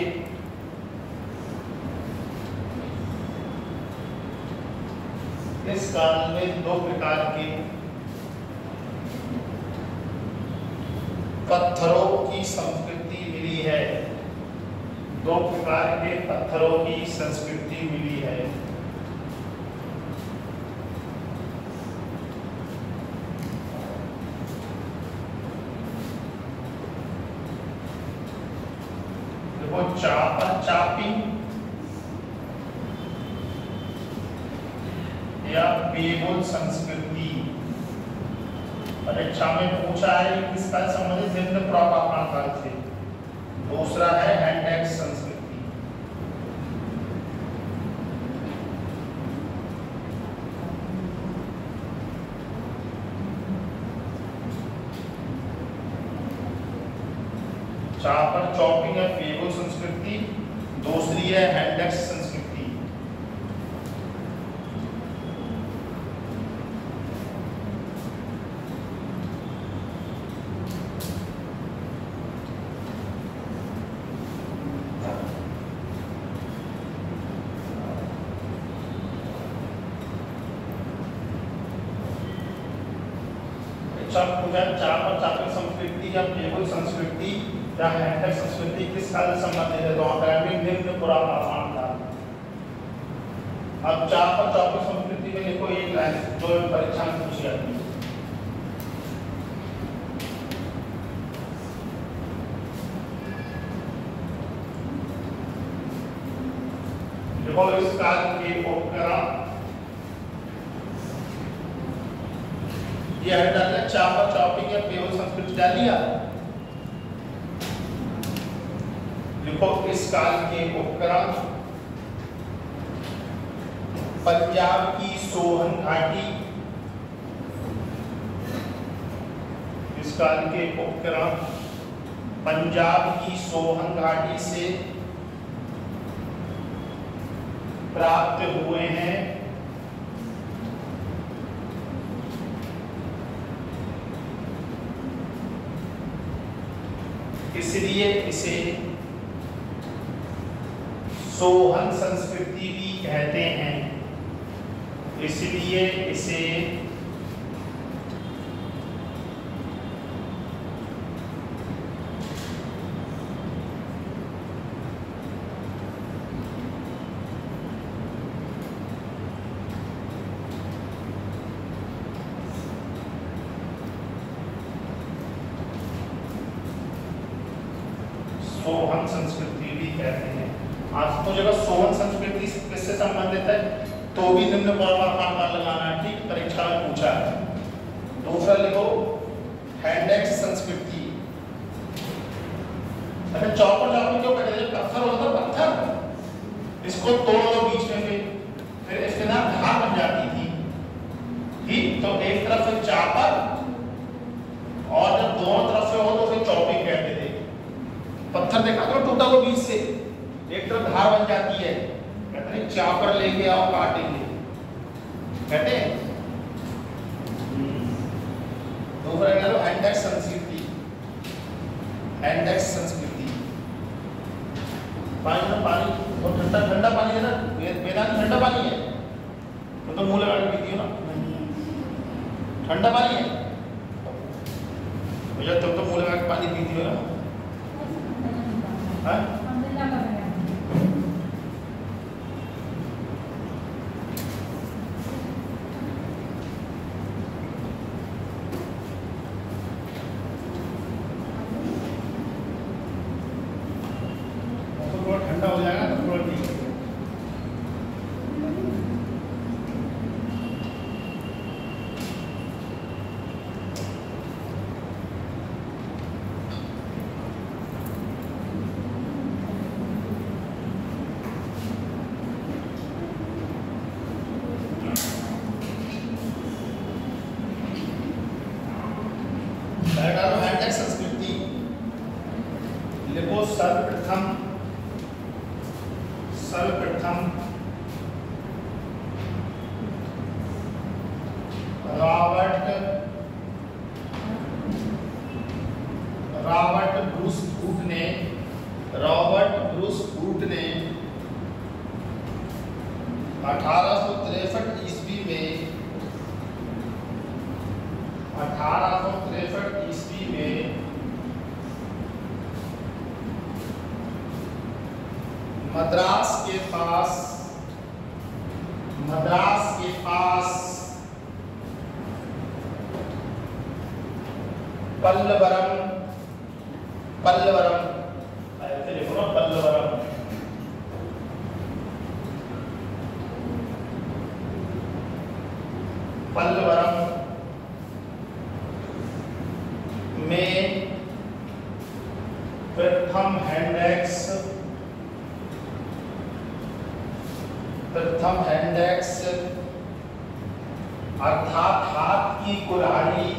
पत्थरों की संस्कृति मिली है। 2 प्रकार के पत्थरों की संस्कृति मिली है। चापिंग या पेबोल संस्कृति। परीक्षा में पूछा है किसका संबंधित निम्न पुरापाषाण काल से। दूसरा है हैंडेक्स संस्कृति। चापर चॉपिंग या पेबोल संस्कृति, दूसरी है हैंडेक्स संस्कृति। चापर चॉपिंग संस्कृति या पेबोल संस्कृति या हैंडेक्स संस्कृति किस काल से संबंधित है? तो अकादमिक निम्न पुरापाषाण काल। अब चापर चॉपिंग संस्कृति में देखो एक लाइन जो परीक्षा में पूछी जाती है। देखो इस काल के उपकरण ये डाल चापर चॉपिंग या पेबोल संस्कृति डाल दिया। देखो इस काल के उपकरण पंजाब की सोहन घाटी, इस काल के उपकरण पंजाब की सोहन घाटी से प्राप्त हुए हैं। इसलिए इसे सोहन संस्कृति भी कहते हैं। इसलिए इसे सोहन संस्कृति भी कहते हैं। आज तो जगह सोहन संस्कृति किससे संबंधित है तो भी निम्न पुरापाषाण काल लगाना है। ठीक, परीक्षा में पूछा है। दूसरा लिखो हैंडेक्स संस्कृति। अरे चौपर क्यों कहते हैं? पत्थर होता है, पत्थर इसको तोड़ दो बीच में, फिर इसके नाम धार बन जाती थी। ठीक, तो एक तरफ से चापर और जब दोनों तरफ से हो तो फिर चॉपिंग कहते थे। पत्थर देखा तो टूटा हुआ बीच से, एक तरफ धार बन जाती है, कहते हैं चापर लेके आओ काटेंगे, कहते हैं। दूसरा कह लो हैंडेक्स संस्कृति। हैंडेक्स संस्कृति पानी और ठंडा ठंडा पानी है ना, मैदान ठंडा पानी है तो मुंह लगा के पीती हो ना, ठंडा पानी है भैया, तब तो मुंह लगा के पानी पीती हो ना। हैंडेक्स संस्कृति लिखो। सर्वप्रथम रॉबर्ट ब्रूस बूट ने 1863 ईस्वी में मद्रास के पास पल्लवरम ऐसे लिखो ना, पल्लवरम में प्रथम हैंडेक्स अर्थात हाथ की कुल्हाड़ी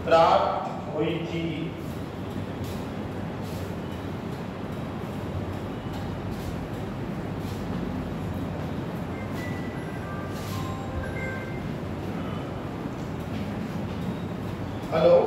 प्राप्त हुई थी। हेलो,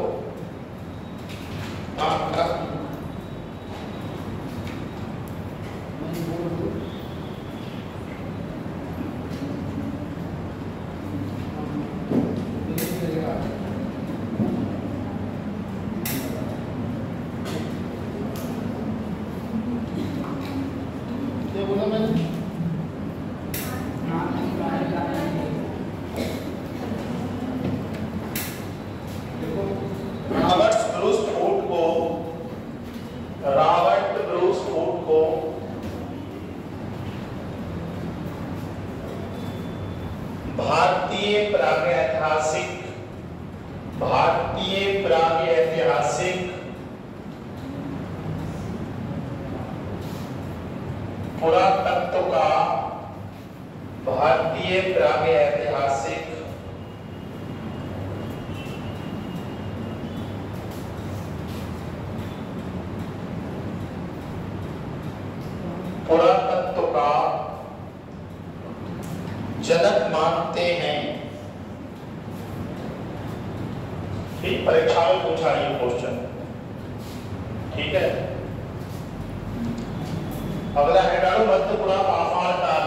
रॉबर्ट ब्रूस बूट को भारतीय प्रागैतिहासिक पुरातत्व का जनक मानते हैं। ठीक, परीक्षा में पूछा ये क्वेश्चन। ठीक है, अगला है डालो मध्यपुरा पाषाण काल।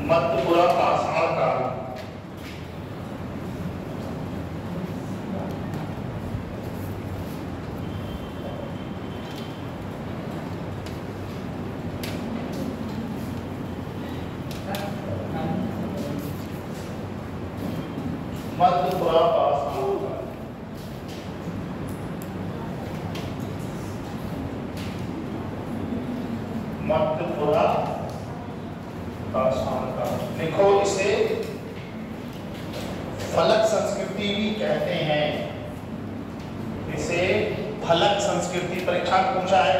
मध्यपुरा पाषाण काल लिखो। इसे फलक संस्कृति भी कहते हैं। इसे फलक संस्कृति, परीक्षा में पूछा है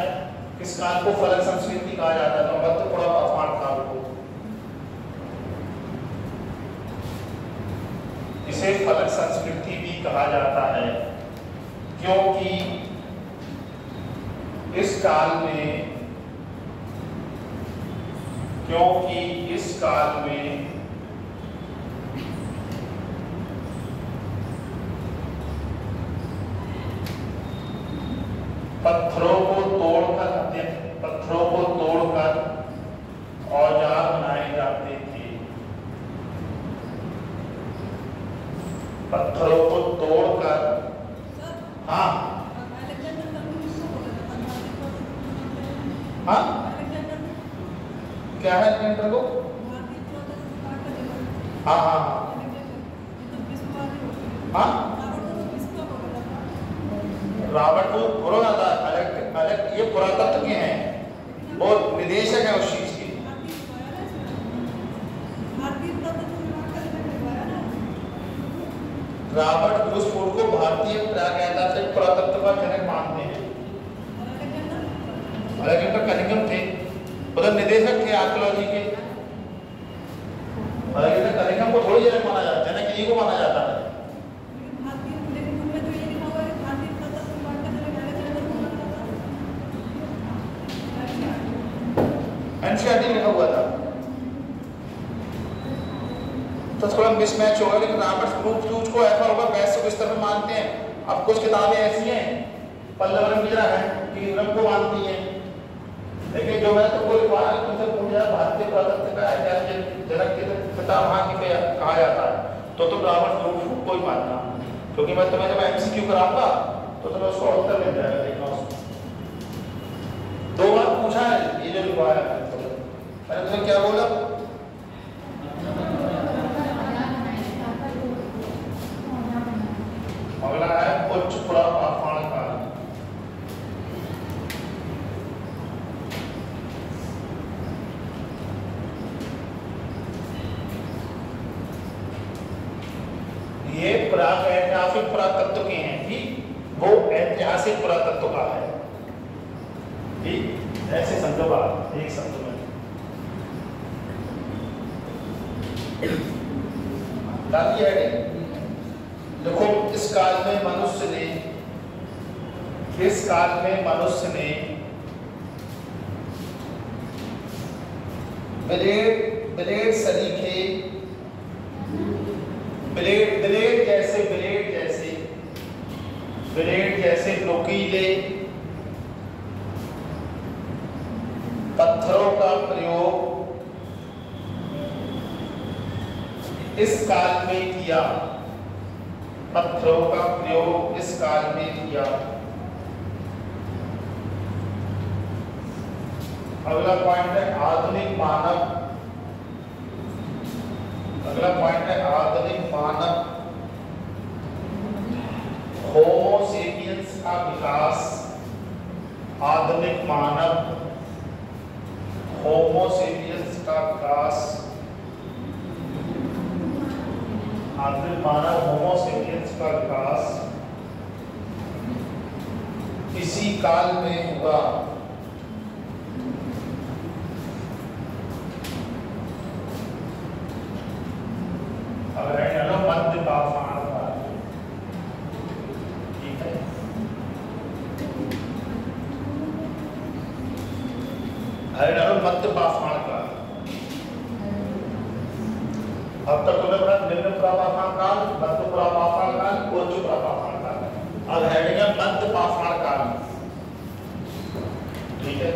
किस काल को फलक संस्कृति कहा जाता है, तो मध्यपुरा पाषाण काल को इसे फलक संस्कृति भी कहा जाता है, क्योंकि इस काल में पत्थरों को तोड़कर औजार बनाए जाते थे। पत्थरों को तोड़कर, हाँ क्या है अलेक्जेंडर को? हाँ रॉबर्ट को ये पुरातत्व के हैं, वो निदेशक है उस चीज के। रॉबर्ट ब्रूस बूट को भारतीय प्रागैतिहासिक पुरातत्व का जनक मानते हैं। अलेक्जेंडर कनिंघम थे। उधर निदेशक थे आर्कियोलॉजी के, करेंगे हमको थोड़ी जनक माना जाता है, जनक इन्हीं को माना जाता है। एनसीईआरटी लिखा हुआ था तो थोड़ा मिसमैच होगा, लेकिन रामायण प्रूफ यूज को ऐसा होगा वैसे को इस तरह मानते हैं। अब कुछ किताबें ऐसी हैं पल्लव की तरह है कि रंग को मानती हैं, लेकिन जो मैं तुमको लिखवाया तुमसे पूछा भारतीय पुरातत्व का ऐतिहासिक जनक के पितामह की कहा जाता है तो तुम रावण प्रूफ को ही मानना, क्योंकि मैं तुम्हें जब एमसीक्यू कराऊंगा तो तुम्हें उसका उत्तर मिल जाएगा। देखना उसको 2 बार पूछा है ये जो लिखवाया है, मैंने तुम्हें क्या बोला? अगला है उच्च पुरापाषाण काल। ये ऐतिहासिक पुरातत्व के हैं, ठीक, वो ऐतिहासिक पुरातत्व का है, ठीक, ऐसे समझो बात, एक समझो में देखो इस काल में मनुष्य ने ब्लेड सरीखे, ब्लेड जैसे नुकीले पत्थरों का प्रयोग इस काल में किया, पत्थरों का प्रयोग इस काल में किया। अगला पॉइंट है आधुनिक मानव, होमो सेपियंस का विकास, आधुनिक मानव होमो सेपियंस का विकास, आधुनिक मानव होमो सेपियंस का विकास इसी काल में हुआ। मध्य पाषाण काल, ठीक है, मध्य पाषाण काल। अब तक तुमने पढ़ा निम्न पुरापाषाण काल, मध्य पुरापाषाण काल, उच्च पुरापाषाण काल। अब हेडिंग है मध्य पाषाण काल, ठीक है।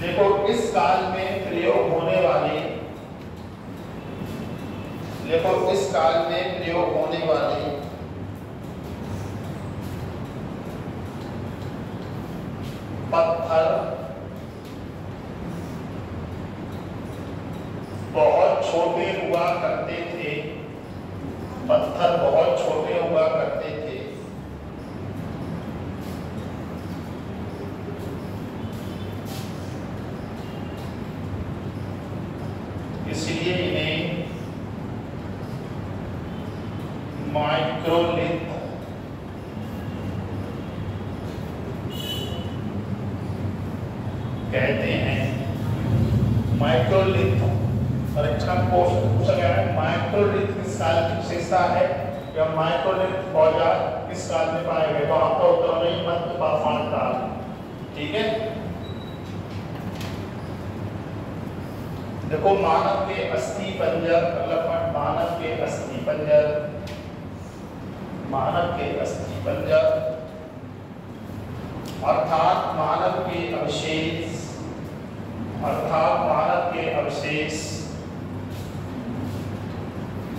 देखो इस काल में प्रयोग होने वाले पत्थर बहुत छोटे हुआ करते थे, इसलिए इन्हें माइक्रोलिथ कहते हैं। माइक्रोलिथ परीक्षा में पूछा गया है, माइक्रोलिथ किस काल की विशेषता है या माइक्रोलिथ औजार किस काल में पाए गए? तो आपका उत्तर नहीं, मध्य पाषाण काल, ठीक है। देखो मानव के अस्थि पंजर, मानव के अस्थि पंजर अर्थात मानव के अवशेष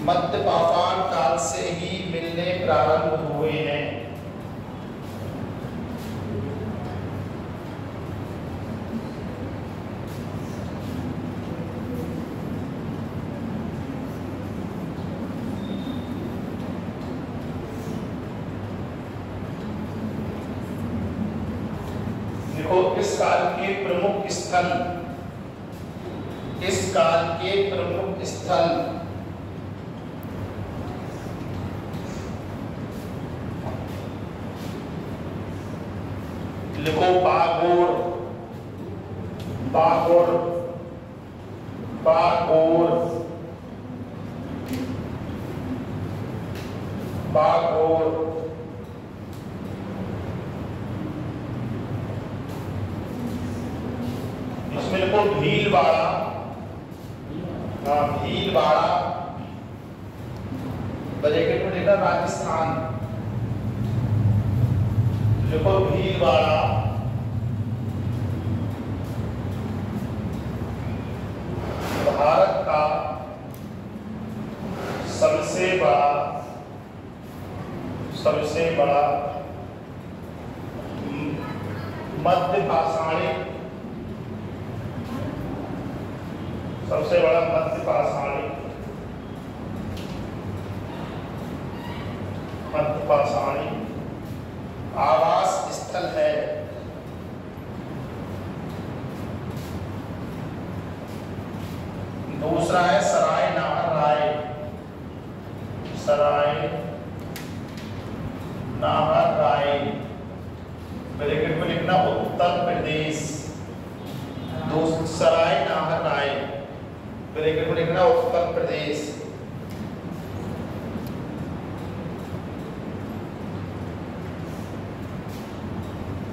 मध्य पाषाण काल से ही मिलने प्रारंभ हुए हैं। इस काल के प्रमुख स्थल लिखो बागोर, बागोर, बागोर, बागोर। इसमें लिखो भीलवाड़ा, भीलवाड़ा, ब्रैकेट में लिखा राजस्थान, लिखो भीलवाड़ा, भारत का सबसे बड़ा मध्य पाषाणी, सबसे बड़ा मध्य पाषाणी आवास स्थल है। दूसरा है सराय नाहर राय, सराय नाहर राय, ब्रैकेट में लिखना उत्तर प्रदेश, सराय नाहर राय, ब्रैकेट में लिखना उत्तर प्रदेश।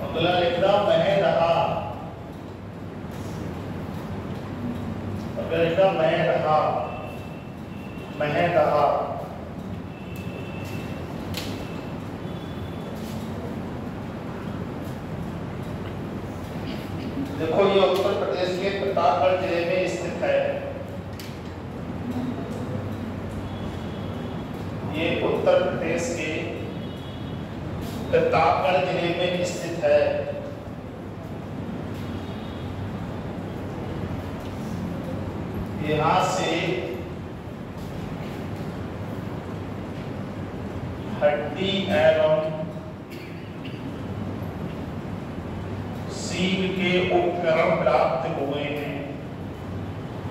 अगला लिखना महदहा, अगला लिखना महदहा, महदहा, देखो ये उत्तर प्रदेश के प्रतापगढ़ जिले में स्थित है, ये उत्तर प्रदेश के प्रतापगढ़ जिले में स्थित है। यहाँ से हड्डी एवं सील के उपकरण प्राप्त हुए हैं,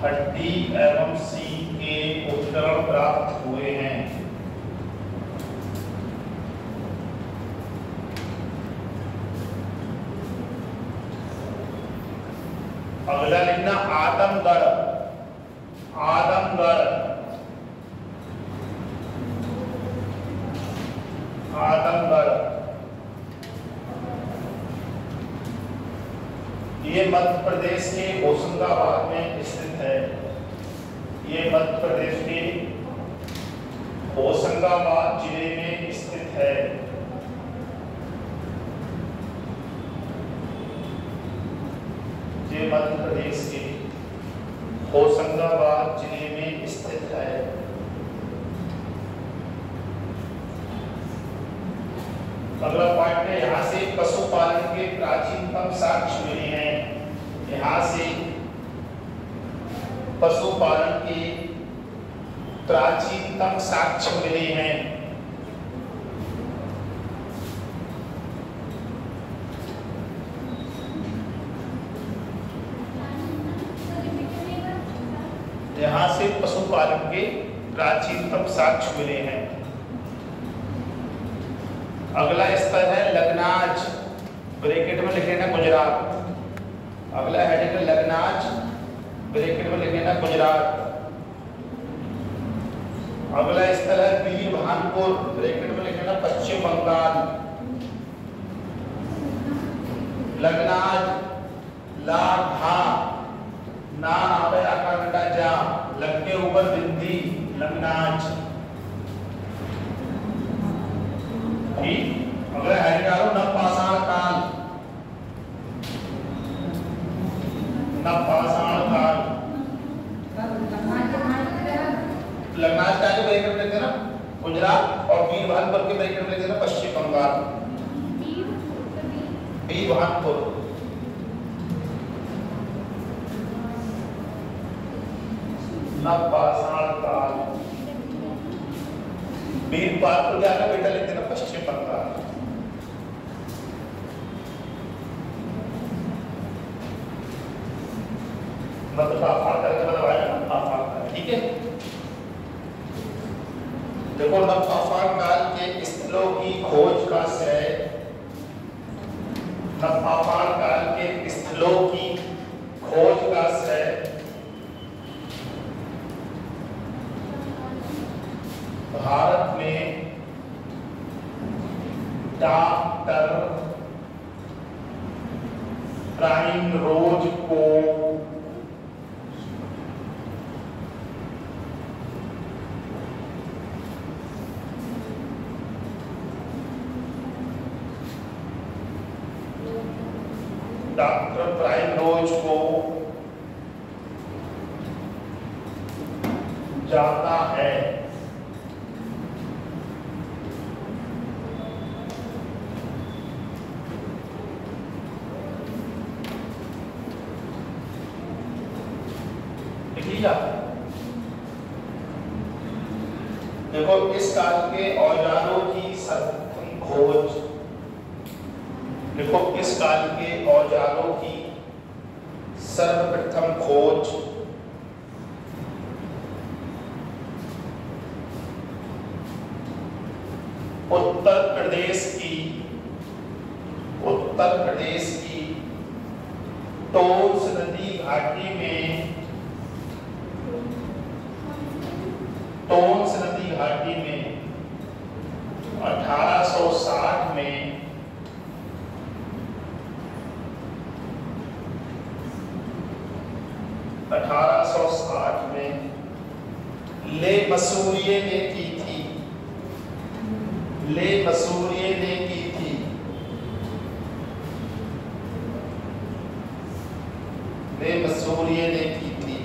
हड्डी एवं सील के उपकरण प्राप्त हुए हैं। अगला लिखना आदमगढ़, आदमगढ़, आदमगढ़, ये मध्य प्रदेश के होशंगाबाद में स्थित है, ये मध्य प्रदेश के होशंगाबाद जिले में स्थित है। ये मध्य प्रदेश के होशंगाबाद जिले में स्थित है। अगला पॉइंट है, यहाँ से पशुपालन के प्राचीनतम साक्ष्य मिले हैं, यहाँ से पशुपालन के प्राचीनतम साक्ष्य मिले हैं। यहाँ से पशुपालन के प्राचीनतम साक्ष्य मिले हैं। अगला स्थल है लगनाज, ब्रैकेट में लिख लेना गुजरात, अगला हेडिंग है लगनाज, ब्रैकेट में लिख लेना गुजरात। अगला स्थल है बीरभानपुर, ब्रैकेट में लिख लेना पश्चिम बंगाल। लगनाज, ला था ना आवे आकार बेटा जा, लग के ऊपर बिंदी, लगनाज। ठीक, अगला हेडिंग डालो नवपाषाण काल, नवपाषाण काल। लगनाज का ब्रैकेट में लिख देना गुजरात और बीरभानपुर के ब्रैकेट में लिख देना पश्चिम बंगाल। बीरभानपुर, नवपाषाण काल, बीरभानपुर क्या है बेटा लिख देना पश्चिम बंगाल। मतलब आफार करके मतलब आफार, ठीक है। देखो नवपाषाण काल के स्थलों की खोज का श्रेय नवपाषाण काल के स्थलों की खोज का श्रेय भारत में डॉक्टर प्राइमरोज को जाता है। देखो इस काल के औजारों की सर्वप्रथम खोज, देखो इस काल के औजारों की सर्वप्रथम खोज उत्तर प्रदेश की टोंस नदी घाटी में 1860 में ले मसूरिये ने की थी। ले मसूरिये ने की थी। ले मसूरिये ने की थी।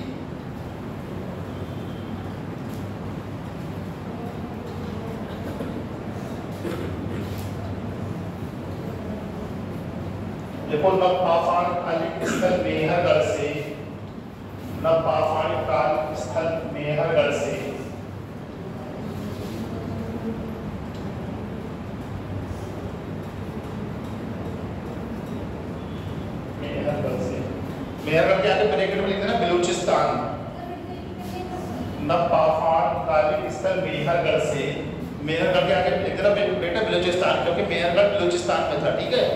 देखो नवपाषाण कालीन स्थल मेहरगढ़ से, नवपाषाण काल स्थल मेहरगढ़ से मेहरगढ़ के आगे ब्रैकेट में लिख देना बलूचिस्तान। नवपाषाण कालीन स्थल मेहरगढ़ से, मेहरगढ़ के आगे लिख देना बेटा बलूचिस्तान, क्योंकि मेहरगढ़ बलूचिस्तान में था। ठीक है,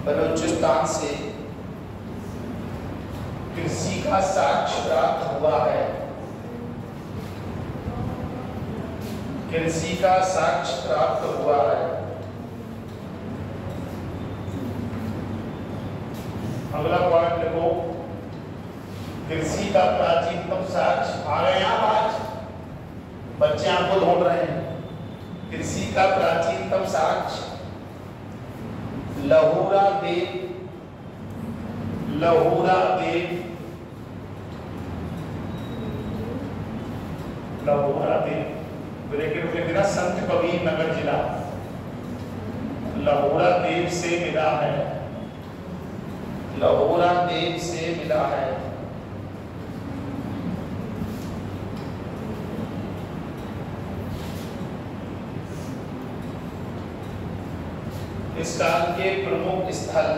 बलूचिस्तान से कृषि का साक्ष्य प्राप्त हुआ है। कृषि का साक्ष्य प्राप्त हुआ है। अगला पॉइंट देखो, कृषि का प्राचीनतम साक्ष्य। आ गए आप? आज बच्चे आपको ढूंढ रहे हैं। कृषि का प्राचीनतम साक्ष्य लहुरा देव, लहुरा देव, लहुरा देव ब्रैकेट में देना संत कबीर नगर जिला, लहुरा देव से मिला है। लहुरा देव से मिला है। इस काल के प्रमुख स्थल,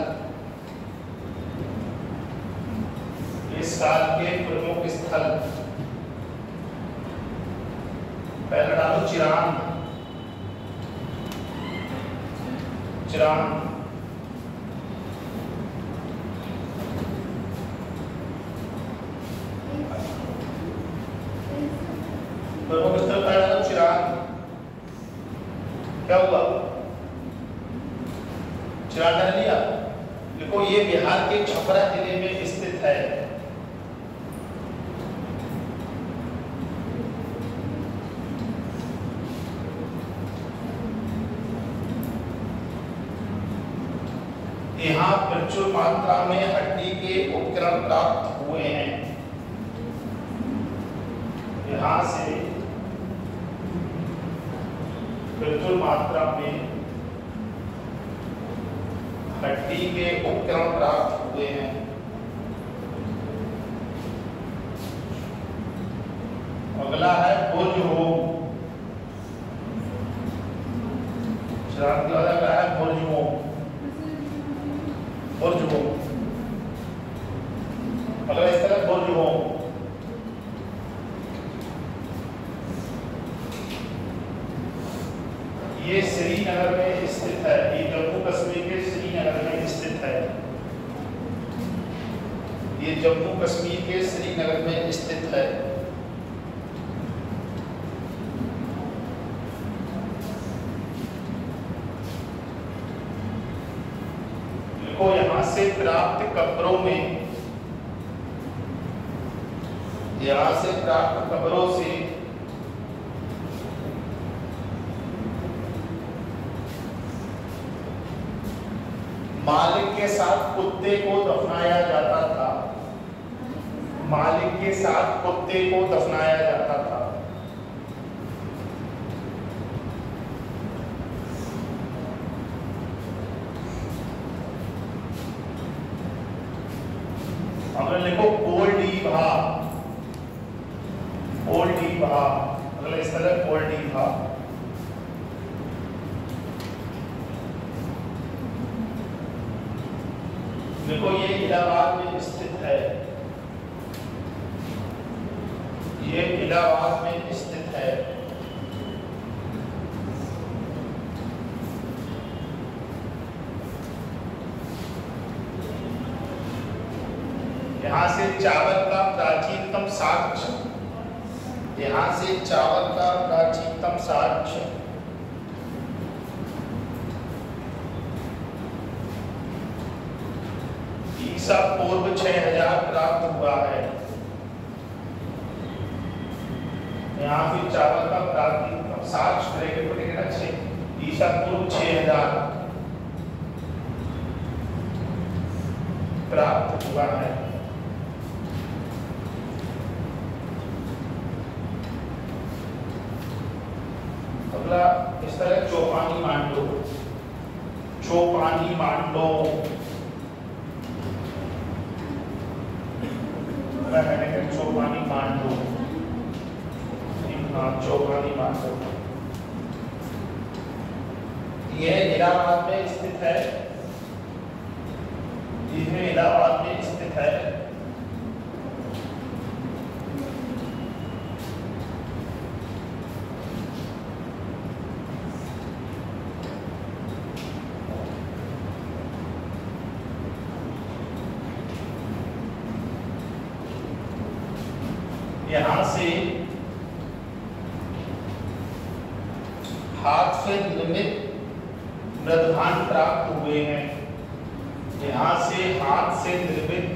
इस काल के प्रमुख स्थल, पहले डालो चिरांद। चिरांद प्रमुख स्थल पहले डालो चिरांद। क्या हुआ? चिरांद डाल लिया। देखो ये बिहार के छपरा जिले में स्थित है। यहाँ प्रचुर मात्रा में हड्डी के उपकरण प्राप्त हुए हैं। यहाँ से प्रचुर मात्रा में हड्डी के उपकरण प्राप्त हुए हैं। अगला है बुर्जहोम। श्रांति वाला क्या है? बुर्जहोम। बुर्जहोम अगला इस तरह बुर्जहोम। ये श्रीनगर में स्थित है। जम्मू कश्मीर के श्रीनगर में स्थित है। देखो यहां से प्राप्त कब्रों में, यहां से प्राप्त कब्रों से मालिक के साथ कुत्ते को दफनाया जाता था। मालिक के साथ कुत्ते को दफनाया जाता था। हमने लिखो कोल्डीभा, कोल्डीभा, अगला इस तरह कोल्डीभा। देखो ये इलाहाबाद में स्थित है, ये इलाहाबाद में स्थित है। यहां से चावल का प्राचीनतम साक्ष्य, यहां से चावल का प्राचीनतम साक्ष्य ईसा पूर्व 6000 प्राप्त हुआ है। यहाँ फिर चावल का प्राचीनतम साक्ष्य ब्रैकेट में लिखना 6 ईसा पूर्व 6000 प्राप्त हुआ है। अगला इस तरह चौपानी मांडो, चौपानी मांडो चौपानी मांडो, चौपानी मांडो यह इलाहाबाद में स्थित है, यह इलाहाबाद में स्थित है। यहां से हाथ से निर्मित मृदभांड प्राप्त हुए हैं। यहां से हाथ से निर्मित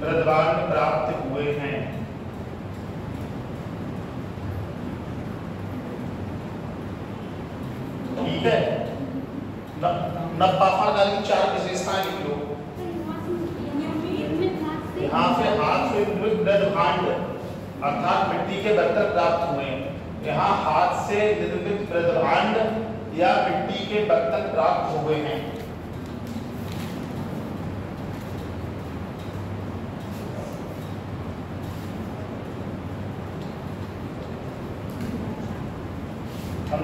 मृदभांड प्राप्त हुए हैं। ठीक है, नपाफा की 4 विशेषताएं लिख लो। यहाँ पे हाथ से निर्मित मृदभांड अर्थात मिट्टी के बर्तन प्राप्त हुए। यहाँ हाथ से निर्मित मृदभांड या मिट्टी के बर्तन प्राप्त हुए हैं।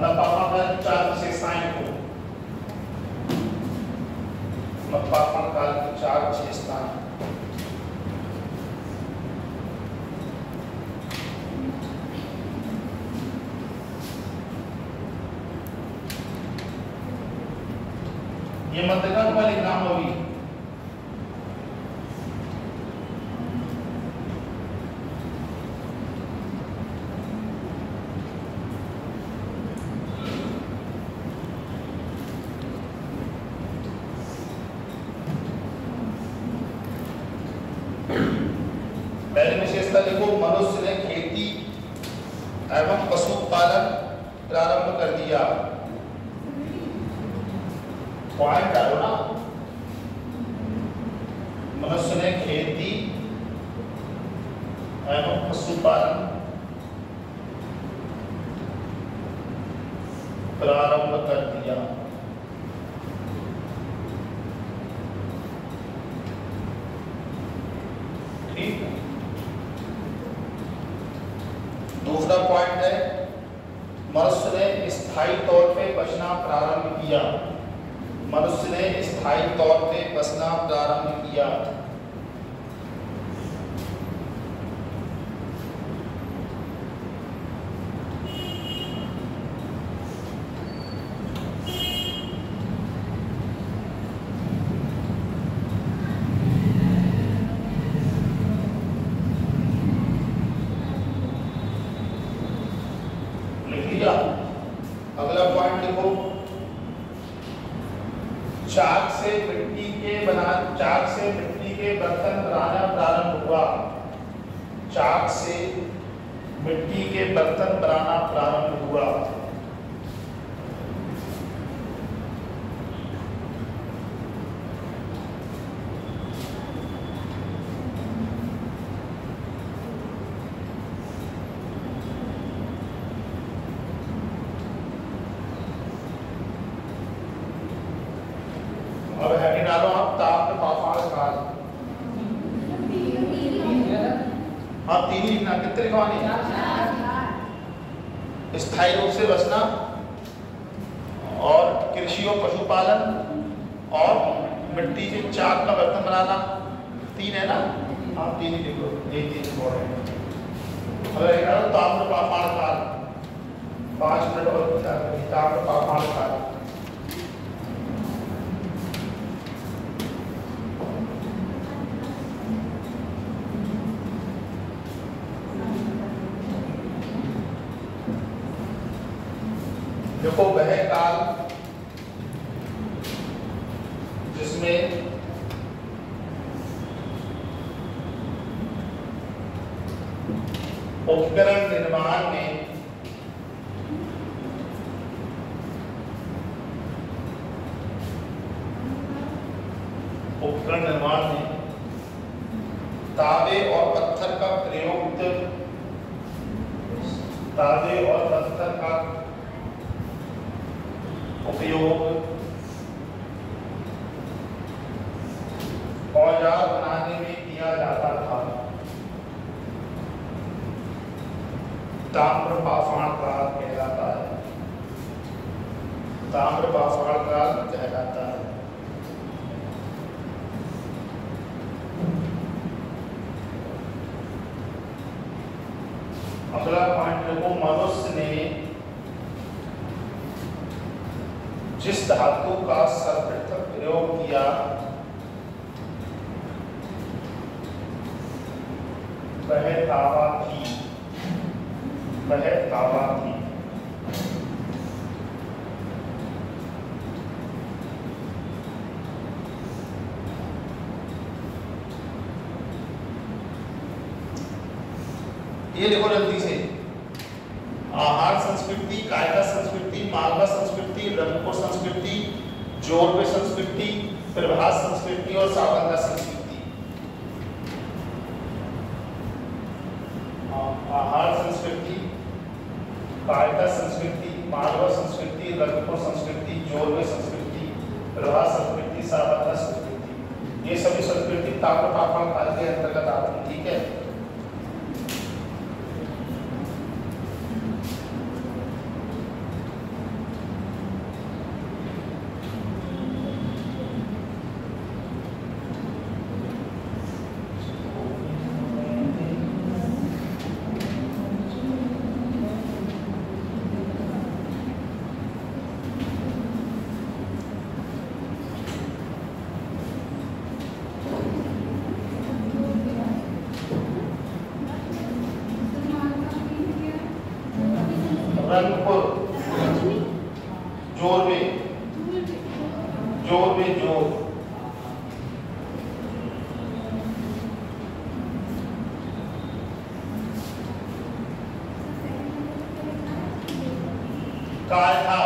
नपाफा की 4 विशेषताएं को, नपाफा काल की 4 विशेषताएं। ये मध्यकाल वाले नाम होगी। पहली विशेषता देखो, मनुष्य ने खेती एवं पशुपालन प्रारंभ कर दिया। पॉइंट डालो ना, मनुष्य ने खेती एवं पशुपालन प्रारंभ कर दिया। ठीक, दूसरा पॉइंट है मनुष्य ने स्थायी तौर पे बचना प्रारंभ किया। मनुष्य ने स्थायी तौर पे बसना प्रारंभ किया। चाक से मिट्टी के बर्तन बनाना प्रारंभ हुआ। चाक से मिट्टी के बर्तन बनाना प्रारंभ हुआ। अब हेडिंग डालो आप, ताम्र पाषाण काल। हाँ, तीन ही लिखना, कितने लिखवानी? स्थायी रूप से बसना और कृषि और पशुपालन और मिट्टी से चाक का बर्तन बनाना, तीन है ना? हाँ, तीन ही लिखो, यही तीन बोल रहे हैं। अगर एक ताम्र पाषाण काल, 5 मिनट और विचार करिए। ताम्र पाषाण काल देखो, वह काल जिसमें उपकरण निर्माण में तांबे और पत्थर का उपयोग औजार बनाने में किया जाता था। ताम्र पाषाण काल कहलाता है। ताम्र पाषाण काल कहलाता है। अगला पॉइंट देखो, मनुष्य ने जिस धातु का सर्वप्रथम प्रयोग किया वह तांबा थी। ये देखो जल्दी से, आहार संस्कृति, कायका संस्कृति, मालवा संस्कृति, रंगपुर संस्कृति, जोरवे संस्कृति, प्रभास संस्कृति और सावंता संस्कृति। आहार संस्कृति, कायका संस्कृति, मालवा संस्कृति, रंगपुर संस्कृति, जोरवे संस्कृति, प्रभास संस्कृति, सावंता संस्कृति, ये सभी संस्कृति ताम्र पाषाण काल के अंतर्गत आती है। ठीक है। रंगपुर, जोरवे, कायथा,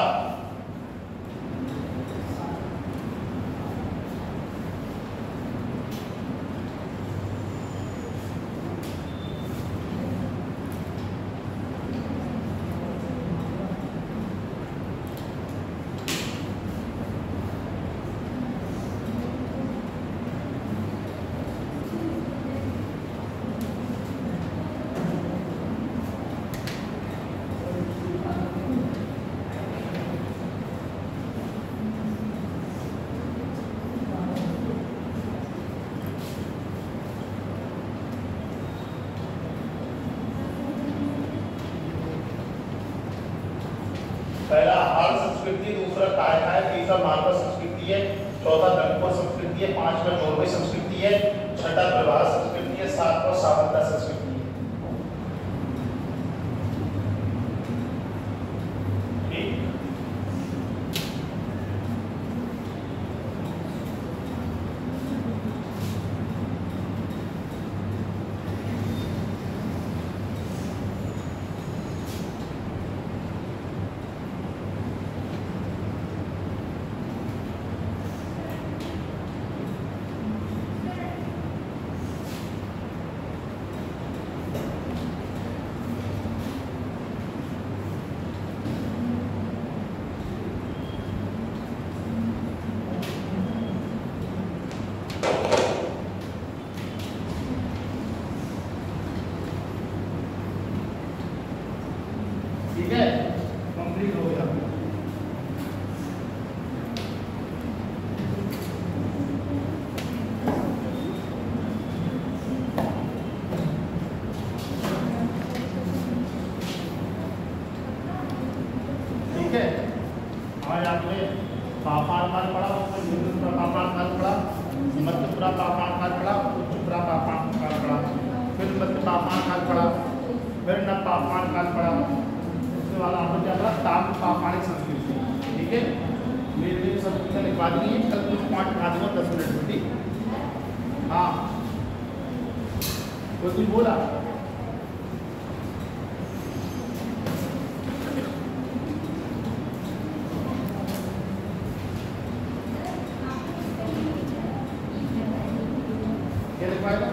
पहला आहार संस्कृति, दूसरा कायका है, तीसरा मालवा संस्कृति है, चौथा रंगपुर संस्कृति है, पांचवा जोरवे संस्कृति है, छठा प्रभास संस्कृति है, सातवां सावंता संस्कृति है। ठीक। उत्तरा पाषाण काल पड़ा, उत्तरा पाषाण काल पड़ा, फिर मध्य पाषाण काल पड़ा, फिर नव पाषाण काल पड़ा, उसके बाद आपको क्या पड़ा ताम्र पाषाणिक संस्कृति। ठीक है, मेरे संस्कृति लिखवा दी है, कल कुछ पॉइंट उठा दूंगा 10 मिनट में। ठीक, हाँ कुछ भी बोला क्या लिखवाएगा